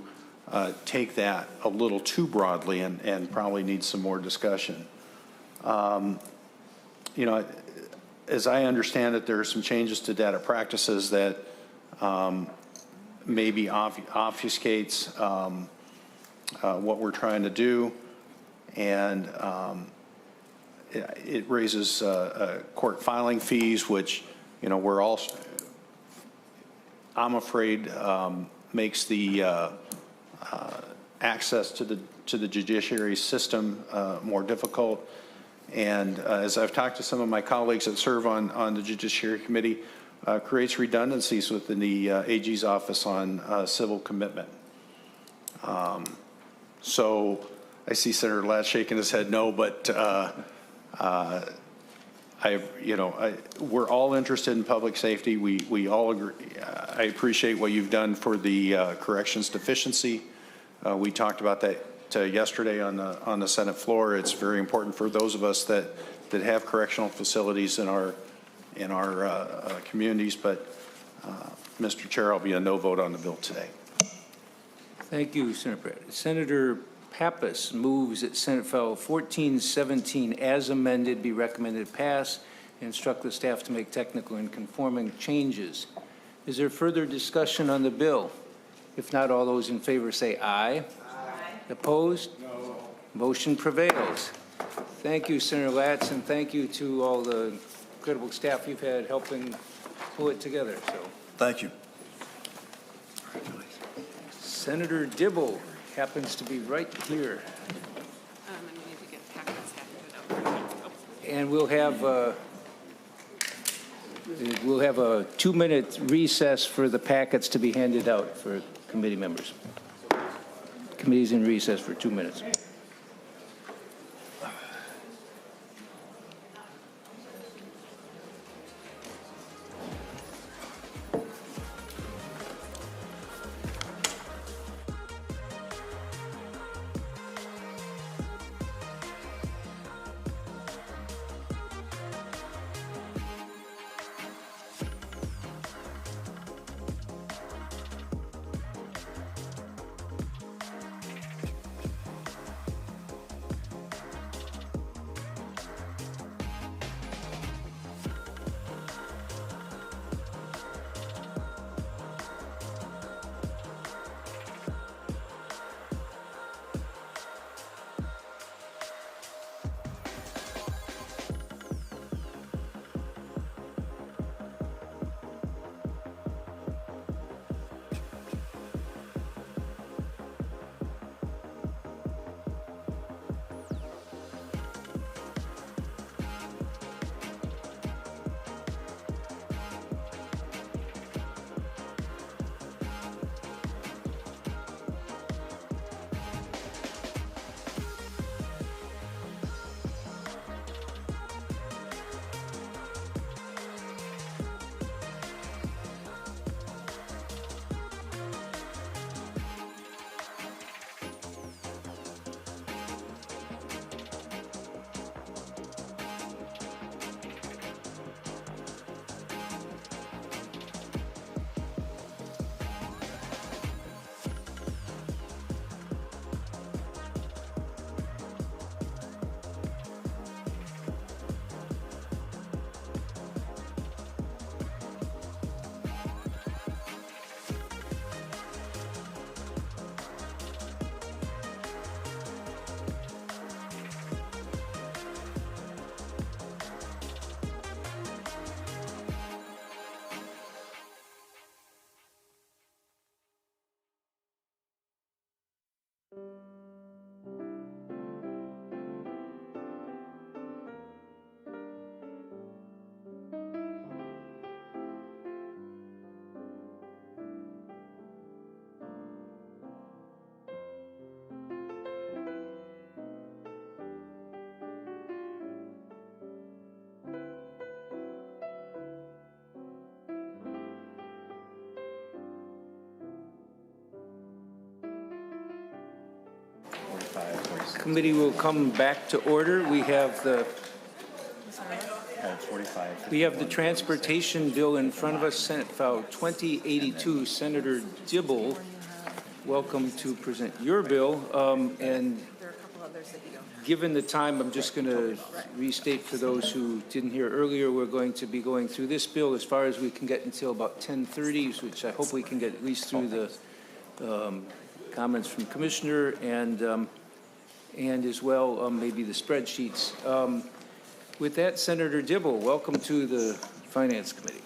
take that a little too broadly and probably need some more discussion. As I understand it, there are some changes to data practices that maybe obfuscates what we're trying to do, and it raises court filing fees, which we're all, I'm afraid, makes the access to the judiciary system more difficult. And as I've talked to some of my colleagues that serve on the Judiciary Committee, creates redundancies within the AG's office on civil commitment. So I see Senator Latz shaking his head no, but we're all interested in public safety. We all agree. I appreciate what you've done for the corrections deficiency. We talked about that yesterday on the Senate floor. It's very important for those of us that have correctional facilities in our communities. But Mr. Chair, I'll be a no vote on the bill today. Thank you, Senator Pratt. Senator Pappas moves that Senate File 14-17 as amended be recommended pass and instruct the staff to make technical and conforming changes. Is there further discussion on the bill? If not, all those in favor say aye. Aye. Opposed? No. Motion prevails. Thank you, Senator Latz, and thank you to all the incredible staff you've had helping pull it together, so. Thank you. Senator Dibble happens to be right here. And we'll have a 2-minute recess for the packets to be handed out for committee members. Committee's in recess for 2 minutes. Committee will come back to order. We have the transportation bill in front of us, Senate File 2082. Senator Dibble, welcome to present your bill. And given the time, I'm just going to restate for those who didn't hear earlier, we're going to be going through this bill as far as we can get until about 10:30, which I hope we can get at least through the comments from Commissioner and as well maybe the spreadsheets. With that, Senator Dibble, welcome to the Finance Committee.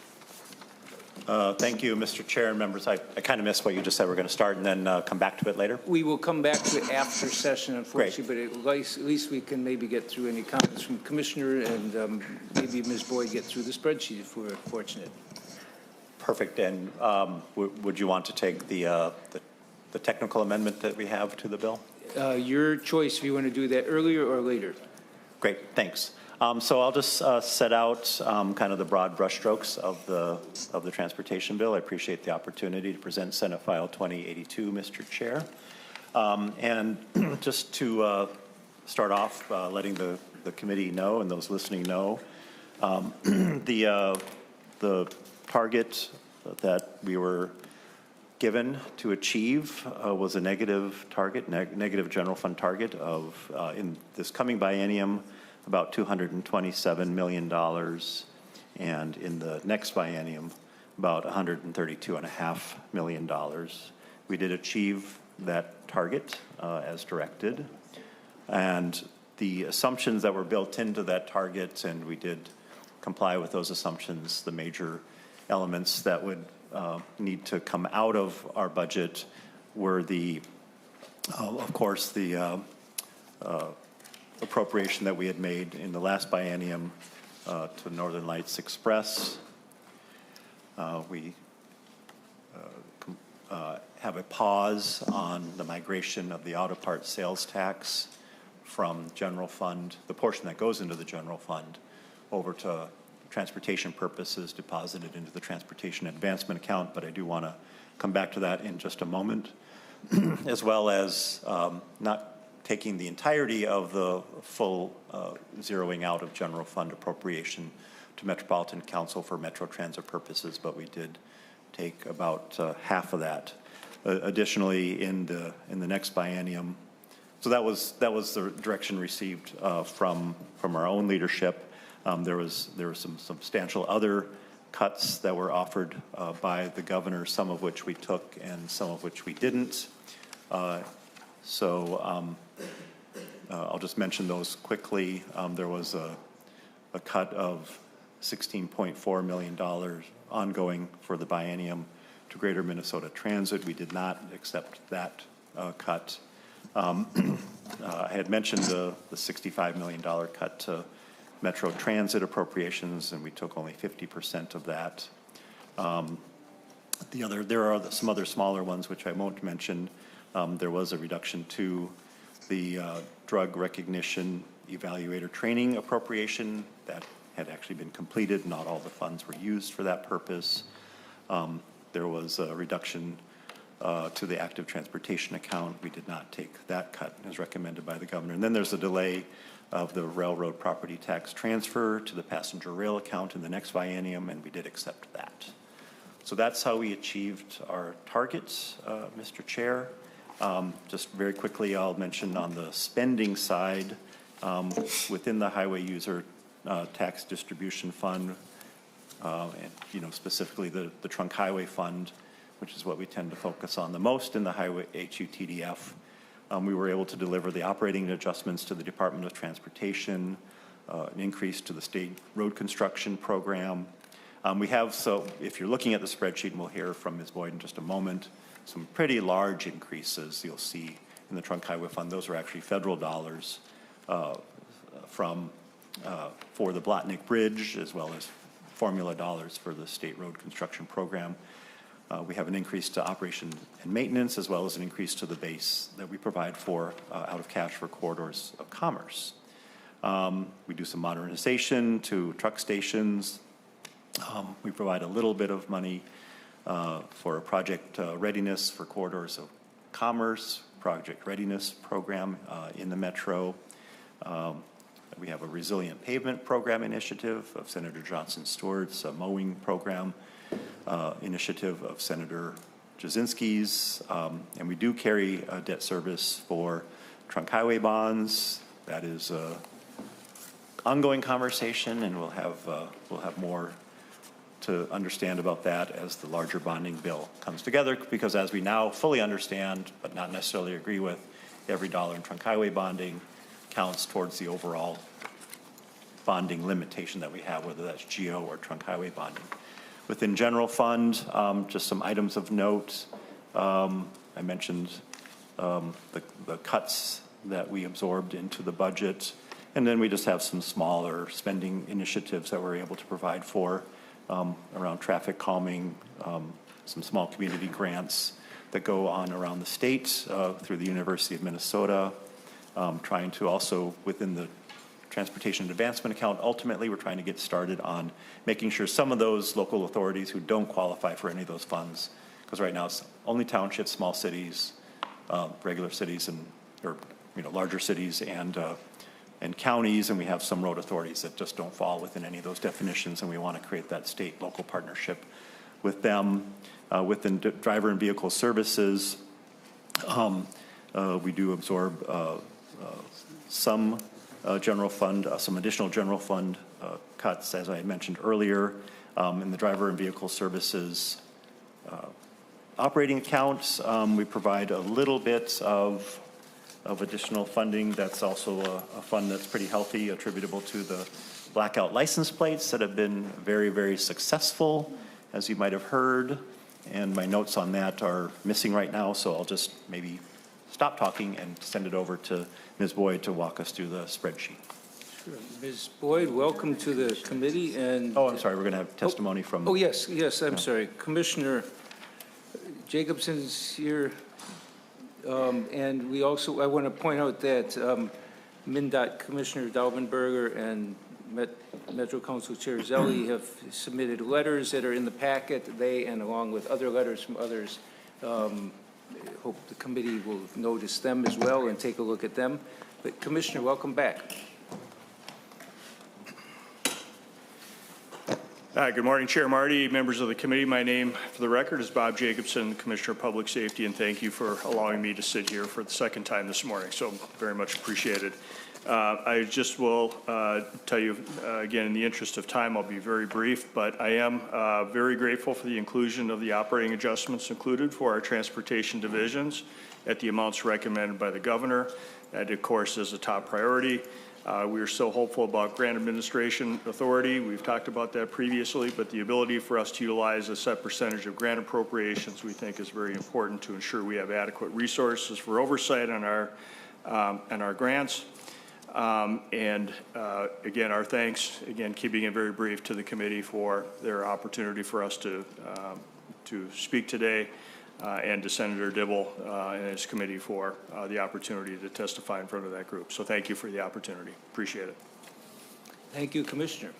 Thank you, Mr. Chair and members. I kind of missed what you just said. We're going to start and then come back to it later. We will come back to it after session, unfortunately, but at least we can maybe get through any comments from Commissioner and maybe Ms. Boyd get through the spreadsheet if we're fortunate. Perfect. And would you want to take the technical amendment that we have to the bill? Your choice if you want to do that earlier or later. Great, thanks. So I'll just set out kind of the broad brushstrokes of the transportation bill. I appreciate the opportunity to present Senate File 2082, Mr. Chair. And just to start off, letting the committee know and those listening know, the target that we were given to achieve was a negative target, negative general fund target of, in this coming biennium, about $227 million, and in the next biennium, about $132.5 million. We did achieve that target as directed, and the assumptions that were built into that target, and we did comply with those assumptions. The major elements that would need to come out of our budget were of course, the appropriation that we had made in the last biennium to Northern Lights Express. We have a pause on the migration of the auto parts sales tax from general fund, the portion that goes into the general fund, over to transportation purposes deposited into the transportation advancement account, but I do want to come back to that in just a moment, as well as not taking the entirety of the full zeroing out of general fund appropriation to Metropolitan Council for Metro Transit purposes, but we did take about half of that. Additionally, in the next biennium, so that was the direction received from our own leadership. There were some substantial other cuts that were offered by the governor, some of which we took and some of which we didn't. I'll just mention those quickly. There was a cut of $16.4 million ongoing for the biennium to Greater Minnesota Transit. We did not accept that cut. I had mentioned the $65 million cut to Metro Transit appropriations, and we took only 50% of that. There are some other smaller ones which I won't mention. There was a reduction to the drug recognition evaluator training appropriation that had actually been completed. Not all the funds were used for that purpose. There was a reduction to the active transportation account. We did not take that cut as recommended by the governor. And then there's a delay of the railroad property tax transfer to the passenger rail account in the next biennium, and we did accept that. So that's how we achieved our targets, Mr. Chair. Just very quickly, I'll mention on the spending side, within the highway user tax distribution fund, and specifically the trunk highway fund, which is what we tend to focus on the most in the highway HUTDF. We were able to deliver the operating adjustments to the Department of Transportation, an increase to the state road construction program. So if you're looking at the spreadsheet, and we'll hear from Ms. Boyd in just a moment, some pretty large increases you'll see in the trunk highway fund. Those are actually federal dollars for the Blotnick Bridge, as well as formula dollars for the state road construction program. We have an increase to operation and maintenance, as well as an increase to the base that we provide for out of cash for corridors of commerce. We do some modernization to truck stations. We provide a little bit of money for a project readiness for corridors of commerce, project readiness program in the metro. We have a resilient pavement program initiative of Senator Johnson Stewart's, a mowing program initiative of Senator Jasinski's, and we do carry a debt service for trunk highway bonds. That is an ongoing conversation, and we'll have more to understand about that as the larger bonding bill comes together, because as we now fully understand, but not necessarily agree with, every dollar in trunk highway bonding counts towards the overall bonding limitation that we have, whether that's GO or trunk highway bonding. Within general fund, just some items of note. I mentioned the cuts that we absorbed into the budget, and then we just have some smaller spending initiatives that we're able to provide for around traffic calming, some small community grants that go on around the state through the University of Minnesota, trying to also, within the Transportation Advancement Account, ultimately we're trying to get started on making sure some of those local authorities who don't qualify for any of those funds, because right now it's only townships, small cities, regular cities, or larger cities and counties, and we have some road authorities that just don't fall within any of those definitions, and we want to create that state-local partnership with them. Within driver and vehicle services, we do absorb some general fund, some additional general fund cuts, as I mentioned earlier. In the driver and vehicle services operating accounts, we provide a little bit of additional funding. That's also a fund that's pretty healthy, attributable to the blackout license plates that have been very, very successful, as you might have heard. And my notes on that are missing right now, so I'll just maybe stop talking and send it over to Ms. Boyd to walk us through the spreadsheet. Sure. Ms. Boyd, welcome to the committee. And oh, I'm sorry, we're going to have testimony from. Oh, yes, I'm sorry. Commissioner Jacobson's here. And we also, I want to point out that MnDOT Commissioner Daubenberger and Metro Council Chair Zelli have submitted letters that are in the packet. They, and along with other letters from others, hope the committee will notice them as well and take a look at them. But Commissioner, welcome back. Good morning, Chair Marty, members of the committee. My name, for the record, is Bob Jacobson, Commissioner of Public Safety, and thank you for allowing me to sit here for the second time this morning, so very much appreciated. I just will tell you, again, in the interest of time, I'll be very brief, but I am very grateful for the inclusion of the operating adjustments included for our transportation divisions at the amounts recommended by the governor. That, of course, is a top priority. We are still hopeful about grant administration authority. We've talked about that previously, but the ability for us to utilize a set percentage of grant appropriations we think is very important to ensure we have adequate resources for oversight on our grants. Again, our thanks, again, keeping it very brief, to the committee for their opportunity for us to speak today, and to Senator Dibble and his committee for the opportunity to testify in front of that group. So thank you for the opportunity. Appreciate it. Thank you, Commissioner.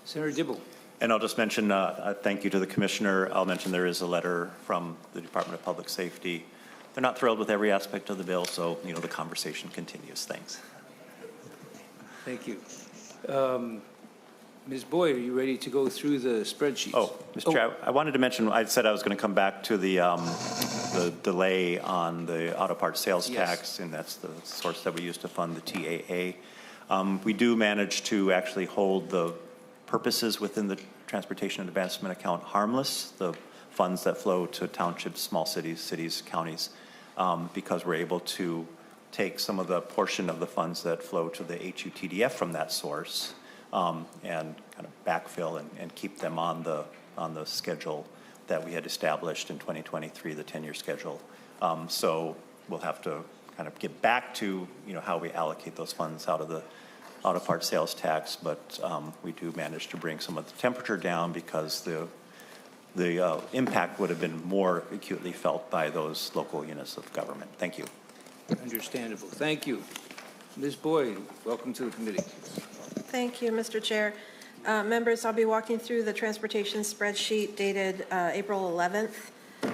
Senator Dibble. And I'll just mention thank you to the Commissioner. I'll mention there is a letter from the Department of Public Safety. They're not thrilled with every aspect of the bill, so the conversation continues. Thanks. Thank you. Ms. Boyd, are you ready to go through the spreadsheets? Oh, Mr. Chair, I wanted to mention, I said I was going to come back to the delay on the auto parts sales tax, and that's the source that we use to fund the TAA. We do manage to actually hold the purposes within the Transportation Advancement Account harmless, the funds that flow to townships, small cities, counties, because we're able to take some of the portion of the funds that flow to the HUTDF from that source, and kind of backfill and keep them on the schedule that we had established in 2023, the 10-year schedule. So we'll have to kind of get back to how we allocate those funds out of the auto parts sales tax, but we do manage to bring some of the temperature down because the impact would have been more acutely felt by those local units of government. Thank you. Understandable. Thank you. Ms. Boyd, welcome to the committee. Thank you, Mr. Chair. Members, I'll be walking through the transportation spreadsheet dated April 11th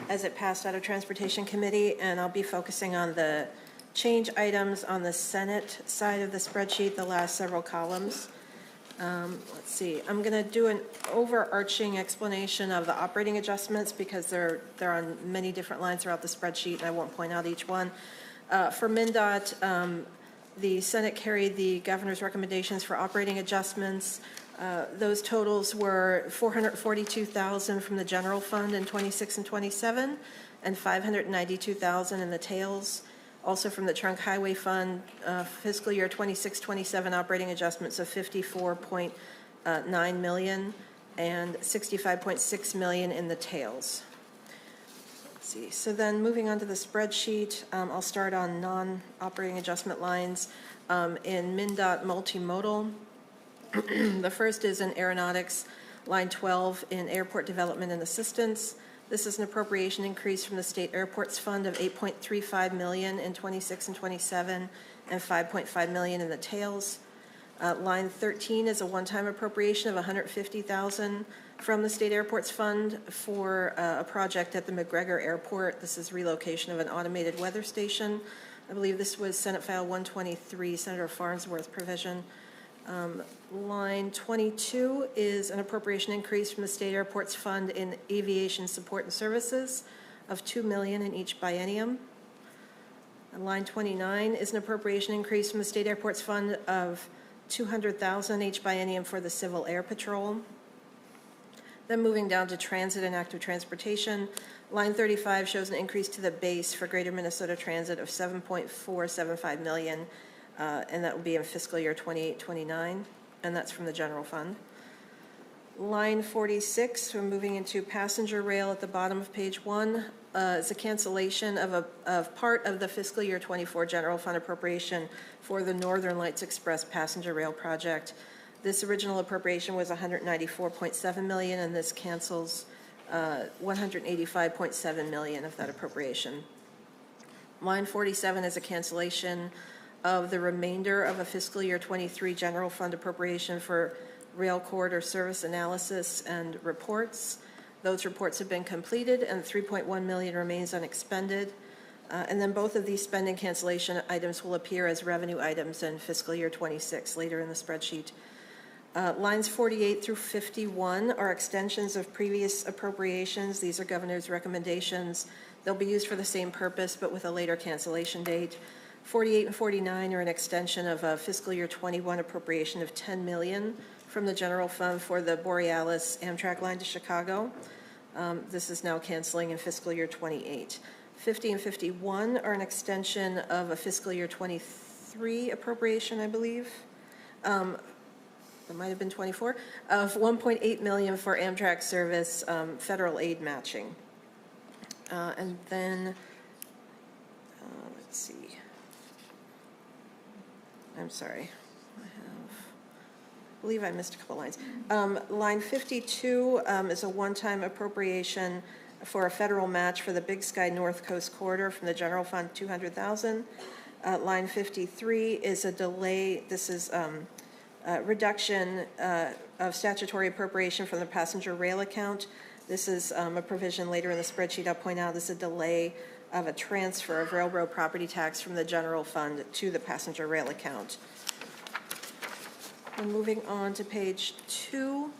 as it passed out of Transportation Committee, and I'll be focusing on the change items on the Senate side of the spreadsheet, the last several columns. Let's see. I'm going to do an overarching explanation of the operating adjustments because they're on many different lines throughout the spreadsheet, and I won't point out each one. For MnDOT, the Senate carried the governor's recommendations for operating adjustments. Those totals were $442,000 from the general fund in 26 and 27, and $592,000 in the tails. Also from the trunk highway fund, fiscal year 26-27 operating adjustments of $54.9 million and $65.6 million in the tails. See. So then moving on to the spreadsheet, I'll start on non-operating adjustment lines. In MnDOT multimodal, the first is in aeronautics, line 12 in airport development and assistance. This is an appropriation increase from the state airports fund of $8.35 million in 26 and 27 and $5.5 million in the tails. Line 13 is a one-time appropriation of $150,000 from the state airports fund for a project at the McGregor Airport. This is relocation of an automated weather station. I believe this was Senate File 123, Senator Farnsworth provision. Line 22 is an appropriation increase from the state airports fund in aviation support and services of $2 million in each biennium. And line 29 is an appropriation increase from the state airports fund of $200,000 each biennium for the Civil Air Patrol. Then moving down to transit and active transportation, line 35 shows an increase to the base for Greater Minnesota Transit of $7.475 million, and that will be in fiscal year 28-29. and that's from the general fund. Line 46, we're moving into passenger rail at the bottom of page 1, is a cancellation of part of the fiscal year 24 general fund appropriation for the Northern Lights Express passenger rail project. This original appropriation was $194.7 million, and this cancels $185.7 million of that appropriation. Line 47 is a cancellation of the remainder of a fiscal year 23 general fund appropriation for rail corridor service analysis and reports. Those reports have been completed, and $3.1 million remains unexpended. And then both of these spending cancellation items will appear as revenue items in fiscal year 26 later in the spreadsheet. Lines 48 through 51 are extensions of previous appropriations. These are governor's recommendations. They'll be used for the same purpose, but with a later cancellation date. 48 and 49 are an extension of a fiscal year 21 appropriation of $10 million from the general fund for the Borealis Amtrak line to Chicago. This is now canceling in fiscal year 28. 50 and 51 are an extension of a fiscal year 23 appropriation, I believe. It might have been 24, of $1.8 million for Amtrak service federal aid matching. And then, let's see. I'm sorry. I believe I missed a couple lines. Line 52 is a one-time appropriation for a federal match for the Big Sky North Coast Corridor from the general fund, $200,000. Line 53 is a delay. This is reduction of statutory appropriation from the passenger rail account. This is a provision later in the spreadsheet. I'll point out this is a delay of a transfer of railroad property tax from the general fund to the passenger rail account. And moving on to page 2,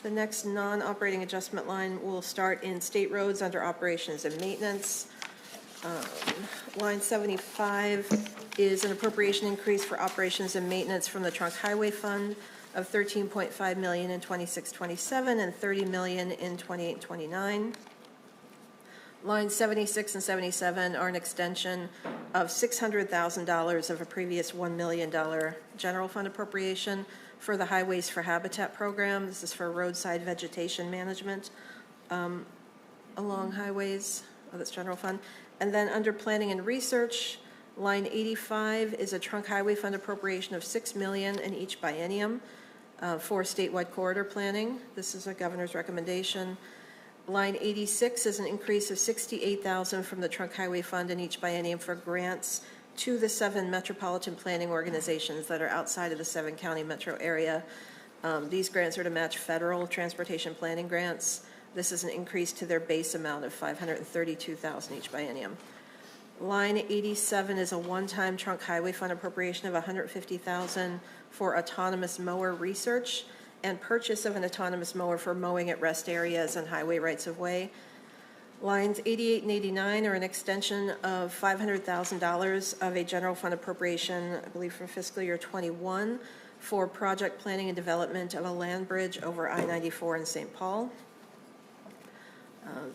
the next non-operating adjustment line will start in state roads under operations and maintenance. Line 75 is an appropriation increase for operations and maintenance from the trunk highway fund of $13.5 million in 26-27 and $30 million in 28-29. Lines 76 and 77 are an extension of $600,000 of a previous $1 million general fund appropriation for the Highways for Habitat program. This is for roadside vegetation management along highways. Oh, that's general fund. And then under planning and research, line 85 is a trunk highway fund appropriation of $6 million in each biennium for statewide corridor planning. This is a governor's recommendation. Line 86 is an increase of $68,000 from the trunk highway fund in each biennium for grants to the 7 metropolitan planning organizations that are outside of the 7-county metro area. These grants are to match federal transportation planning grants. This is an increase to their base amount of $532,000 each biennium. Line 87 is a one-time trunk highway fund appropriation of $150,000 for autonomous mower research and purchase of an autonomous mower for mowing at rest areas and highway rights-of-way. Lines 88 and 89 are an extension of $500,000 of a general fund appropriation, I believe from fiscal year 21, for project planning and development of a land bridge over I-94 in St. Paul.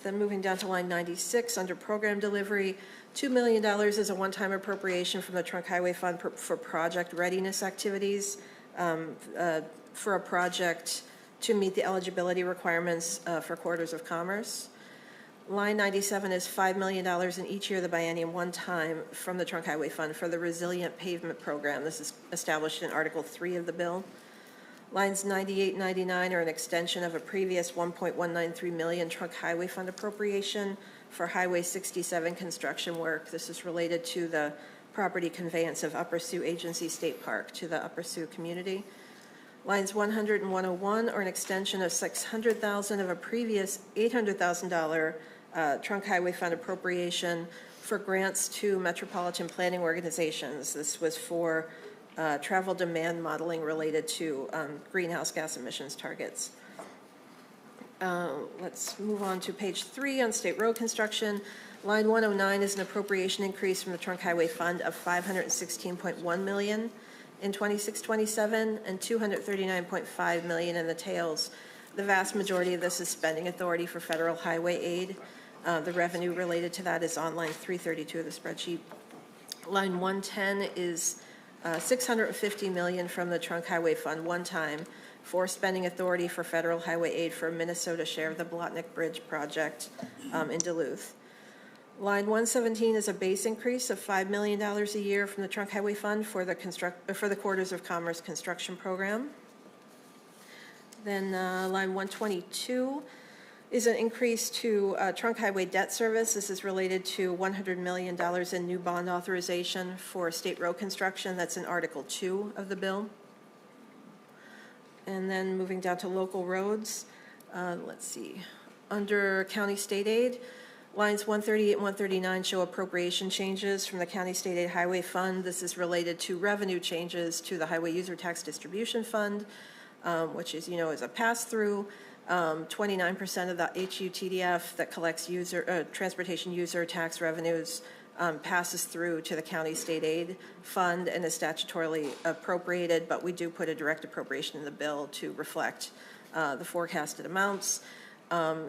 Then moving down to line 96, under program delivery, $2 million is a one-time appropriation from the trunk highway fund for project readiness activities for a project to meet the eligibility requirements for corridors of commerce. Line 97 is $5 million in each year of the biennium one time from the trunk highway fund for the resilient pavement program. This is established in Article 3 of the bill. Lines 98 and 99 are an extension of a previous $1.193 million trunk highway fund appropriation for Highway 67 construction work. This is related to the property conveyance of Upper Sioux Agency State Park to the Upper Sioux community. Lines 100 and 101 are an extension of $600,000 of a previous $800,000 trunk highway fund appropriation for grants to metropolitan planning organizations. This was for travel demand modeling related to greenhouse gas emissions targets. Let's move on to page 3 on state road construction. Line 109 is an appropriation increase from the trunk highway fund of $516.1 million in 26-27 and $239.5 million in the tails. The vast majority of this is spending authority for federal highway aid. The revenue related to that is on line 332 of the spreadsheet. Line 110 is $650 million from the Trunk Highway Fund one-time for spending authority for federal highway aid for Minnesota share of the Blotnick Bridge project in Duluth. Line 117 is a base increase of $5 million a year from the Trunk Highway Fund for the Corridors of Commerce construction program. Then line 122 is an increase to Trunk Highway debt service. This is related to $100 million in new bond authorization for state road construction. That's in Article 2 of the bill. And then moving down to local roads, let's see. Under county state aid, lines 138 and 139 show appropriation changes from the County State Aid Highway Fund. This is related to revenue changes to the Highway User Tax Distribution Fund, which is, is a pass-through. 29% of the HUTDF that collects transportation user tax revenues passes through to the County State Aid Fund and is statutorily appropriated, but we do put a direct appropriation in the bill to reflect the forecasted amounts.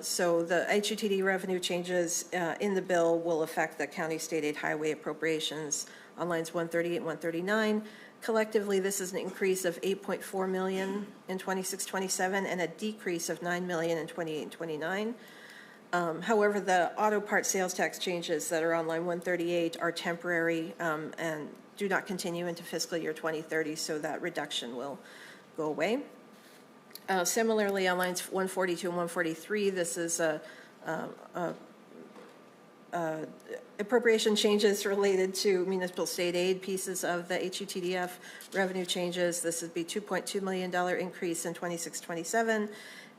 So the HUTD revenue changes in the bill will affect the County State Aid Highway appropriations on lines 138 and 139. Collectively, this is an increase of $8.4 million in 26-27 and a decrease of $9 million in 28-29. However, the auto part sales tax changes that are on line 138 are temporary and do not continue into fiscal year 2030, so that reduction will go away. Similarly, on lines 142 and 143, this is appropriation changes related to municipal state aid pieces of the HUTDF revenue changes. This would be $2.2 million increase in 26-27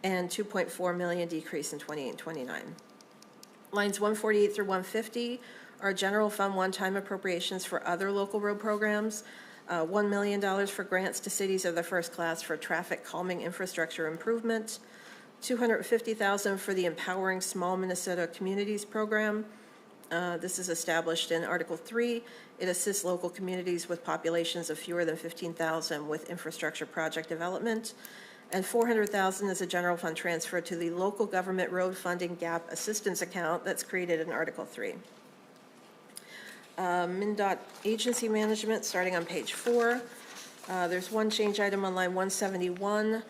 and $2.4 million decrease in 28-29. Lines 148 through 150 are general fund one-time appropriations for other local road programs. $1 million for grants to cities of the first class for traffic calming infrastructure improvement. $250,000 for the Empowering Small Minnesota Communities program. This is established in Article 3. It assists local communities with populations of fewer than 15,000 with infrastructure project development. And $400,000 is a general fund transfer to the local government road funding gap assistance account that's created in Article 3. MnDOT agency management, starting on page 4. There's one change item on line 171.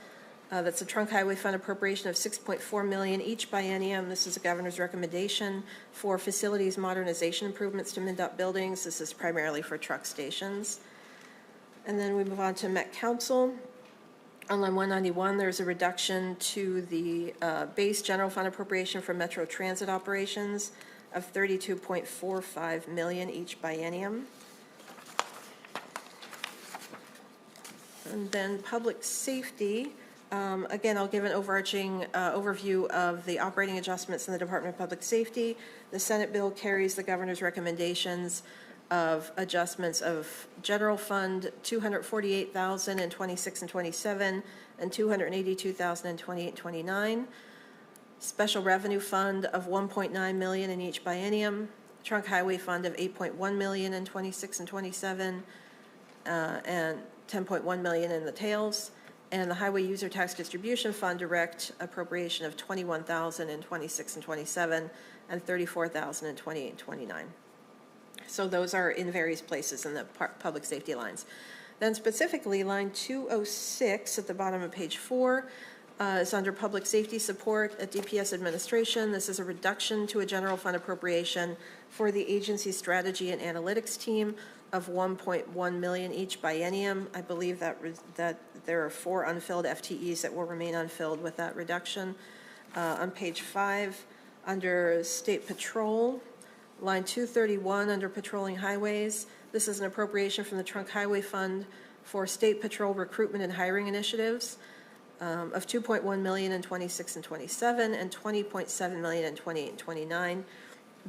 That's a Trunk Highway Fund appropriation of $6.4 million each biennium. This is the governor's recommendation for facilities modernization improvements to MnDOT buildings. This is primarily for truck stations. And then we move on to Met Council. On line 191, there's a reduction to the base general fund appropriation for Metro Transit operations of $32.45 million each biennium. And then public safety. Again, I'll give an overarching overview of the operating adjustments in the Department of Public Safety. The Senate bill carries the governor's recommendations of adjustments of general fund $248,000 in 26 and 27 and $282,000 in 28 and 29. Special revenue fund of $1.9 million in each biennium. Trunk highway fund of $8.1 million in 26 and 27 and $10.1 million in the tails. And the Highway User Tax Distribution Fund direct appropriation of $21,000 in 26 and 27 and $34,000 in 28 and 29. So those are in various places in the public safety lines. Then specifically, line 206 at the bottom of page 4 is under public safety support at DPS administration. This is a reduction to a general fund appropriation for the agency's strategy and analytics team of $1.1 million each biennium. I believe that there are 4 unfilled FTEs that will remain unfilled with that reduction. On page 5, under state patrol, line 231 under patrolling highways, this is an appropriation from the Trunk Highway Fund for state patrol recruitment and hiring initiatives of $2.1 million in 26 and 27 and $20.7 million in 28 and 29.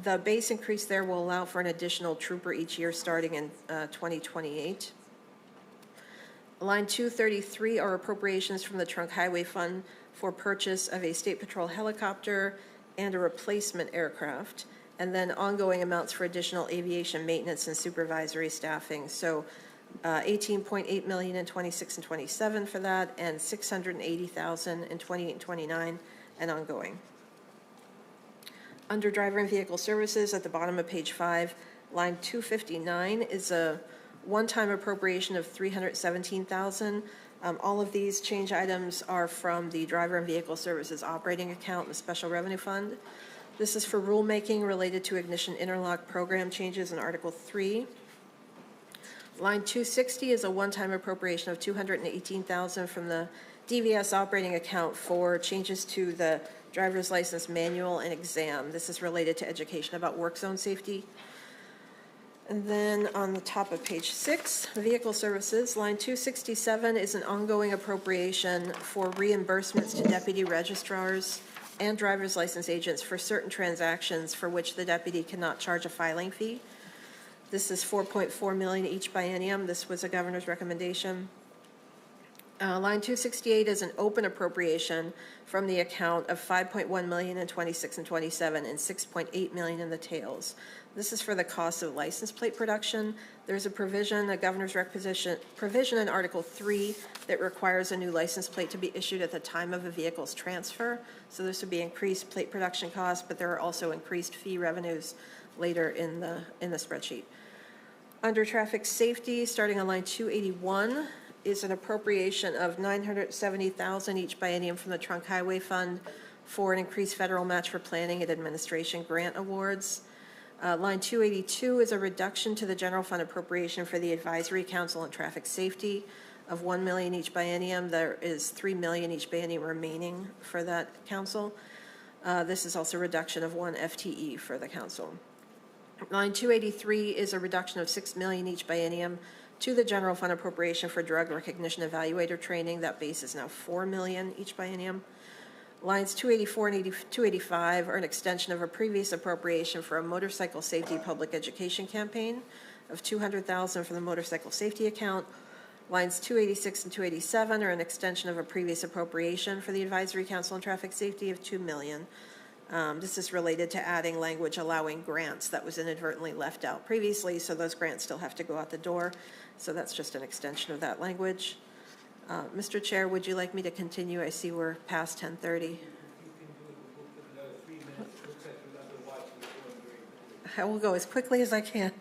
The base increase there will allow for an additional trooper each year starting in 2028. Line 233 are appropriations from the Trunk Highway Fund for purchase of a state patrol helicopter and a replacement aircraft, and then ongoing amounts for additional aviation maintenance and supervisory staffing. So $18.8 million in 26 and 27 for that, and $680,000 in 28 and 29 and ongoing. Under driver and vehicle services at the bottom of page 5, line 259 is a one-time appropriation of $317,000. All of these change items are from the Driver and Vehicle Services Operating Account, the Special Revenue Fund. This is for rulemaking related to ignition interlock program changes in Article 3. Line 260 is a one-time appropriation of $218,000 from the DVS operating account for changes to the driver's license manual and exam. This is related to education about work zone safety. And then on the top of page 6, vehicle services, line 267 is an ongoing appropriation for reimbursements to deputy registrars and driver's license agents for certain transactions for which the deputy cannot charge a filing fee. This is $4.4 million each biennium. This was a governor's recommendation. Line 268 is an open appropriation from the account of $5.1 million in 26 and 27 and $6.8 million in the tails. This is for the cost of license plate production. There's a provision, a governor's provision in Article 3 that requires a new license plate to be issued at the time of a vehicle's transfer. So this would be increased plate production costs, but there are also increased fee revenues later in the spreadsheet. Under traffic safety, starting on line 281, is an appropriation of $970,000 each biennium from the Trunk Highway Fund for an increased federal match for planning and administration grant awards. Line 282 is a reduction to the general fund appropriation for the Advisory Council on Traffic Safety of $1 million each biennium. There is $3 million each biennium remaining for that council. This is also a reduction of 1 FTE for the council. Line 283 is a reduction of $6 million each biennium to the general fund appropriation for drug recognition evaluator training. That base is now $4 million each biennium. Lines 284 and 285 are an extension of a previous appropriation for a motorcycle safety public education campaign of $200,000 for the motorcycle safety account. Lines 286 and 287 are an extension of a previous appropriation for the Advisory Council on Traffic Safety of $2 million. This is related to adding language allowing grants that was inadvertently left out previously, so those grants still have to go out the door. So that's just an extension of that language. Mr. Chair, would you like me to continue? I see we're past 10:30. I will go as quickly as I can.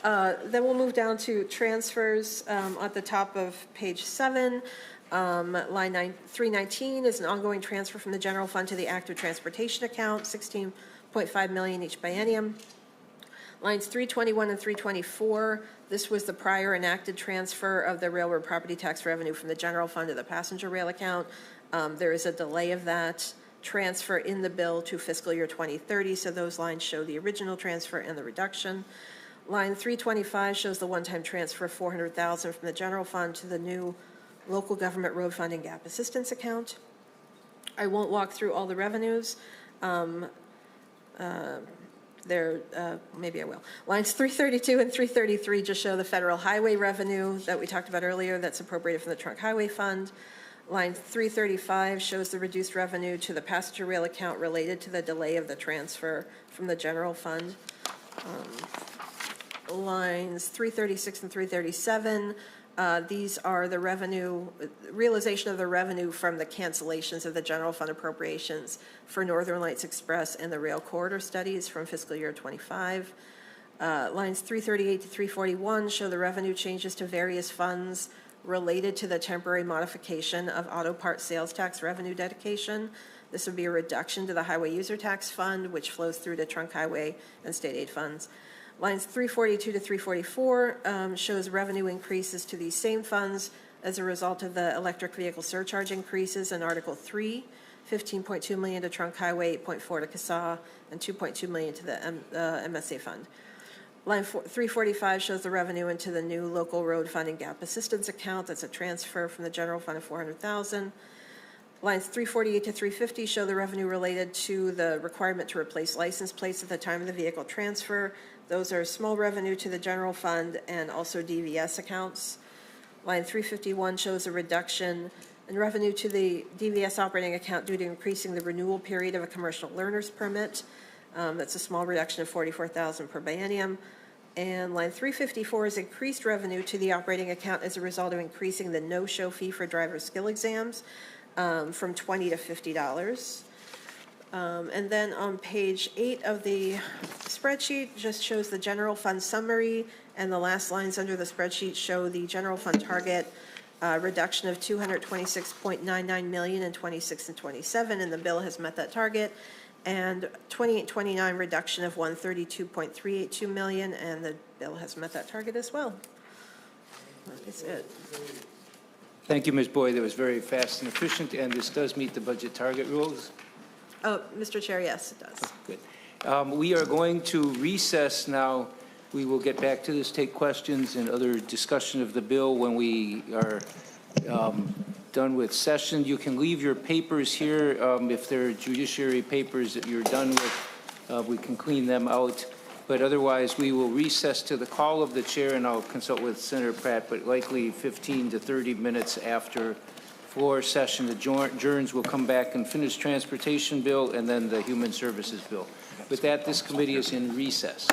Then we'll move down to transfers at the top of page 7. Line 319 is an ongoing transfer from the general fund to the active transportation account, $16.5 million each biennium. Lines 321 and 324, this was the prior enacted transfer of the railroad property tax revenue from the general fund to the passenger rail account. There is a delay of that transfer in the bill to fiscal year 2030, so those lines show the original transfer and the reduction. Line 325 shows the one-time transfer of $400,000 from the general fund to the new local government road fund and gap assistance account. I won't walk through all the revenues. Maybe I will. Lines 332 and 333 just show the federal highway revenue that we talked about earlier that's appropriated from the Trunk Highway Fund. Line 335 shows the reduced revenue to the passenger rail account related to the delay of the transfer from the general fund. Lines 336 and 337, these are the realization of the revenue from the cancellations of the general fund appropriations for Northern Lights Express and the rail corridor studies from fiscal year 25. Lines 338 to 341 show the revenue changes to various funds related to the temporary modification of auto part sales tax revenue dedication. This would be a reduction to the highway user tax fund, which flows through to trunk highway and state aid funds. Lines 342 to 344 shows revenue increases to these same funds as a result of the electric vehicle surcharge increases in Article 3, $15.2 million to trunk highway, $8.4 to CASA, and $2.2 million to the MSA fund. Line 345 shows the revenue into the new local road fund and gap assistance account. That's a transfer from the general fund of $400,000. Lines 348 to 350 show the revenue related to the requirement to replace license plates at the time of the vehicle transfer. Those are small revenue to the general fund and also DVS accounts. Line 351 shows a reduction in revenue to the DVS operating account due to increasing the renewal period of a commercial learner's permit. That's a small reduction of $44,000 per biennium. And line 354 is increased revenue to the operating account as a result of increasing the no-show fee for driver skill exams from $20 to $50. And then on page 8 of the spreadsheet just shows the general fund summary And the last lines under the spreadsheet show the general fund target reduction of $226.99 million in 26 and 27, and the bill has met that target. And 28-29 reduction of $132.382 million, and the bill has met that target as well. That is it. Thank you, Ms. Boyd. That was very fast and efficient, and this does meet the budget target rules. Oh, Mr. Chair, yes, it does. Good. We are going to recess now. We will get back to this, take questions and other discussion of the bill when we are done with session. You can leave your papers here. If there are judiciary papers that you're done with, we can clean them out. But otherwise, we will recess to the call of the chair, and I'll consult with Senator Pratt, but likely 15 to 30 minutes after floor session adjourns, we'll come back and finish transportation bill and then the human services bill. With that, this committee is in recess.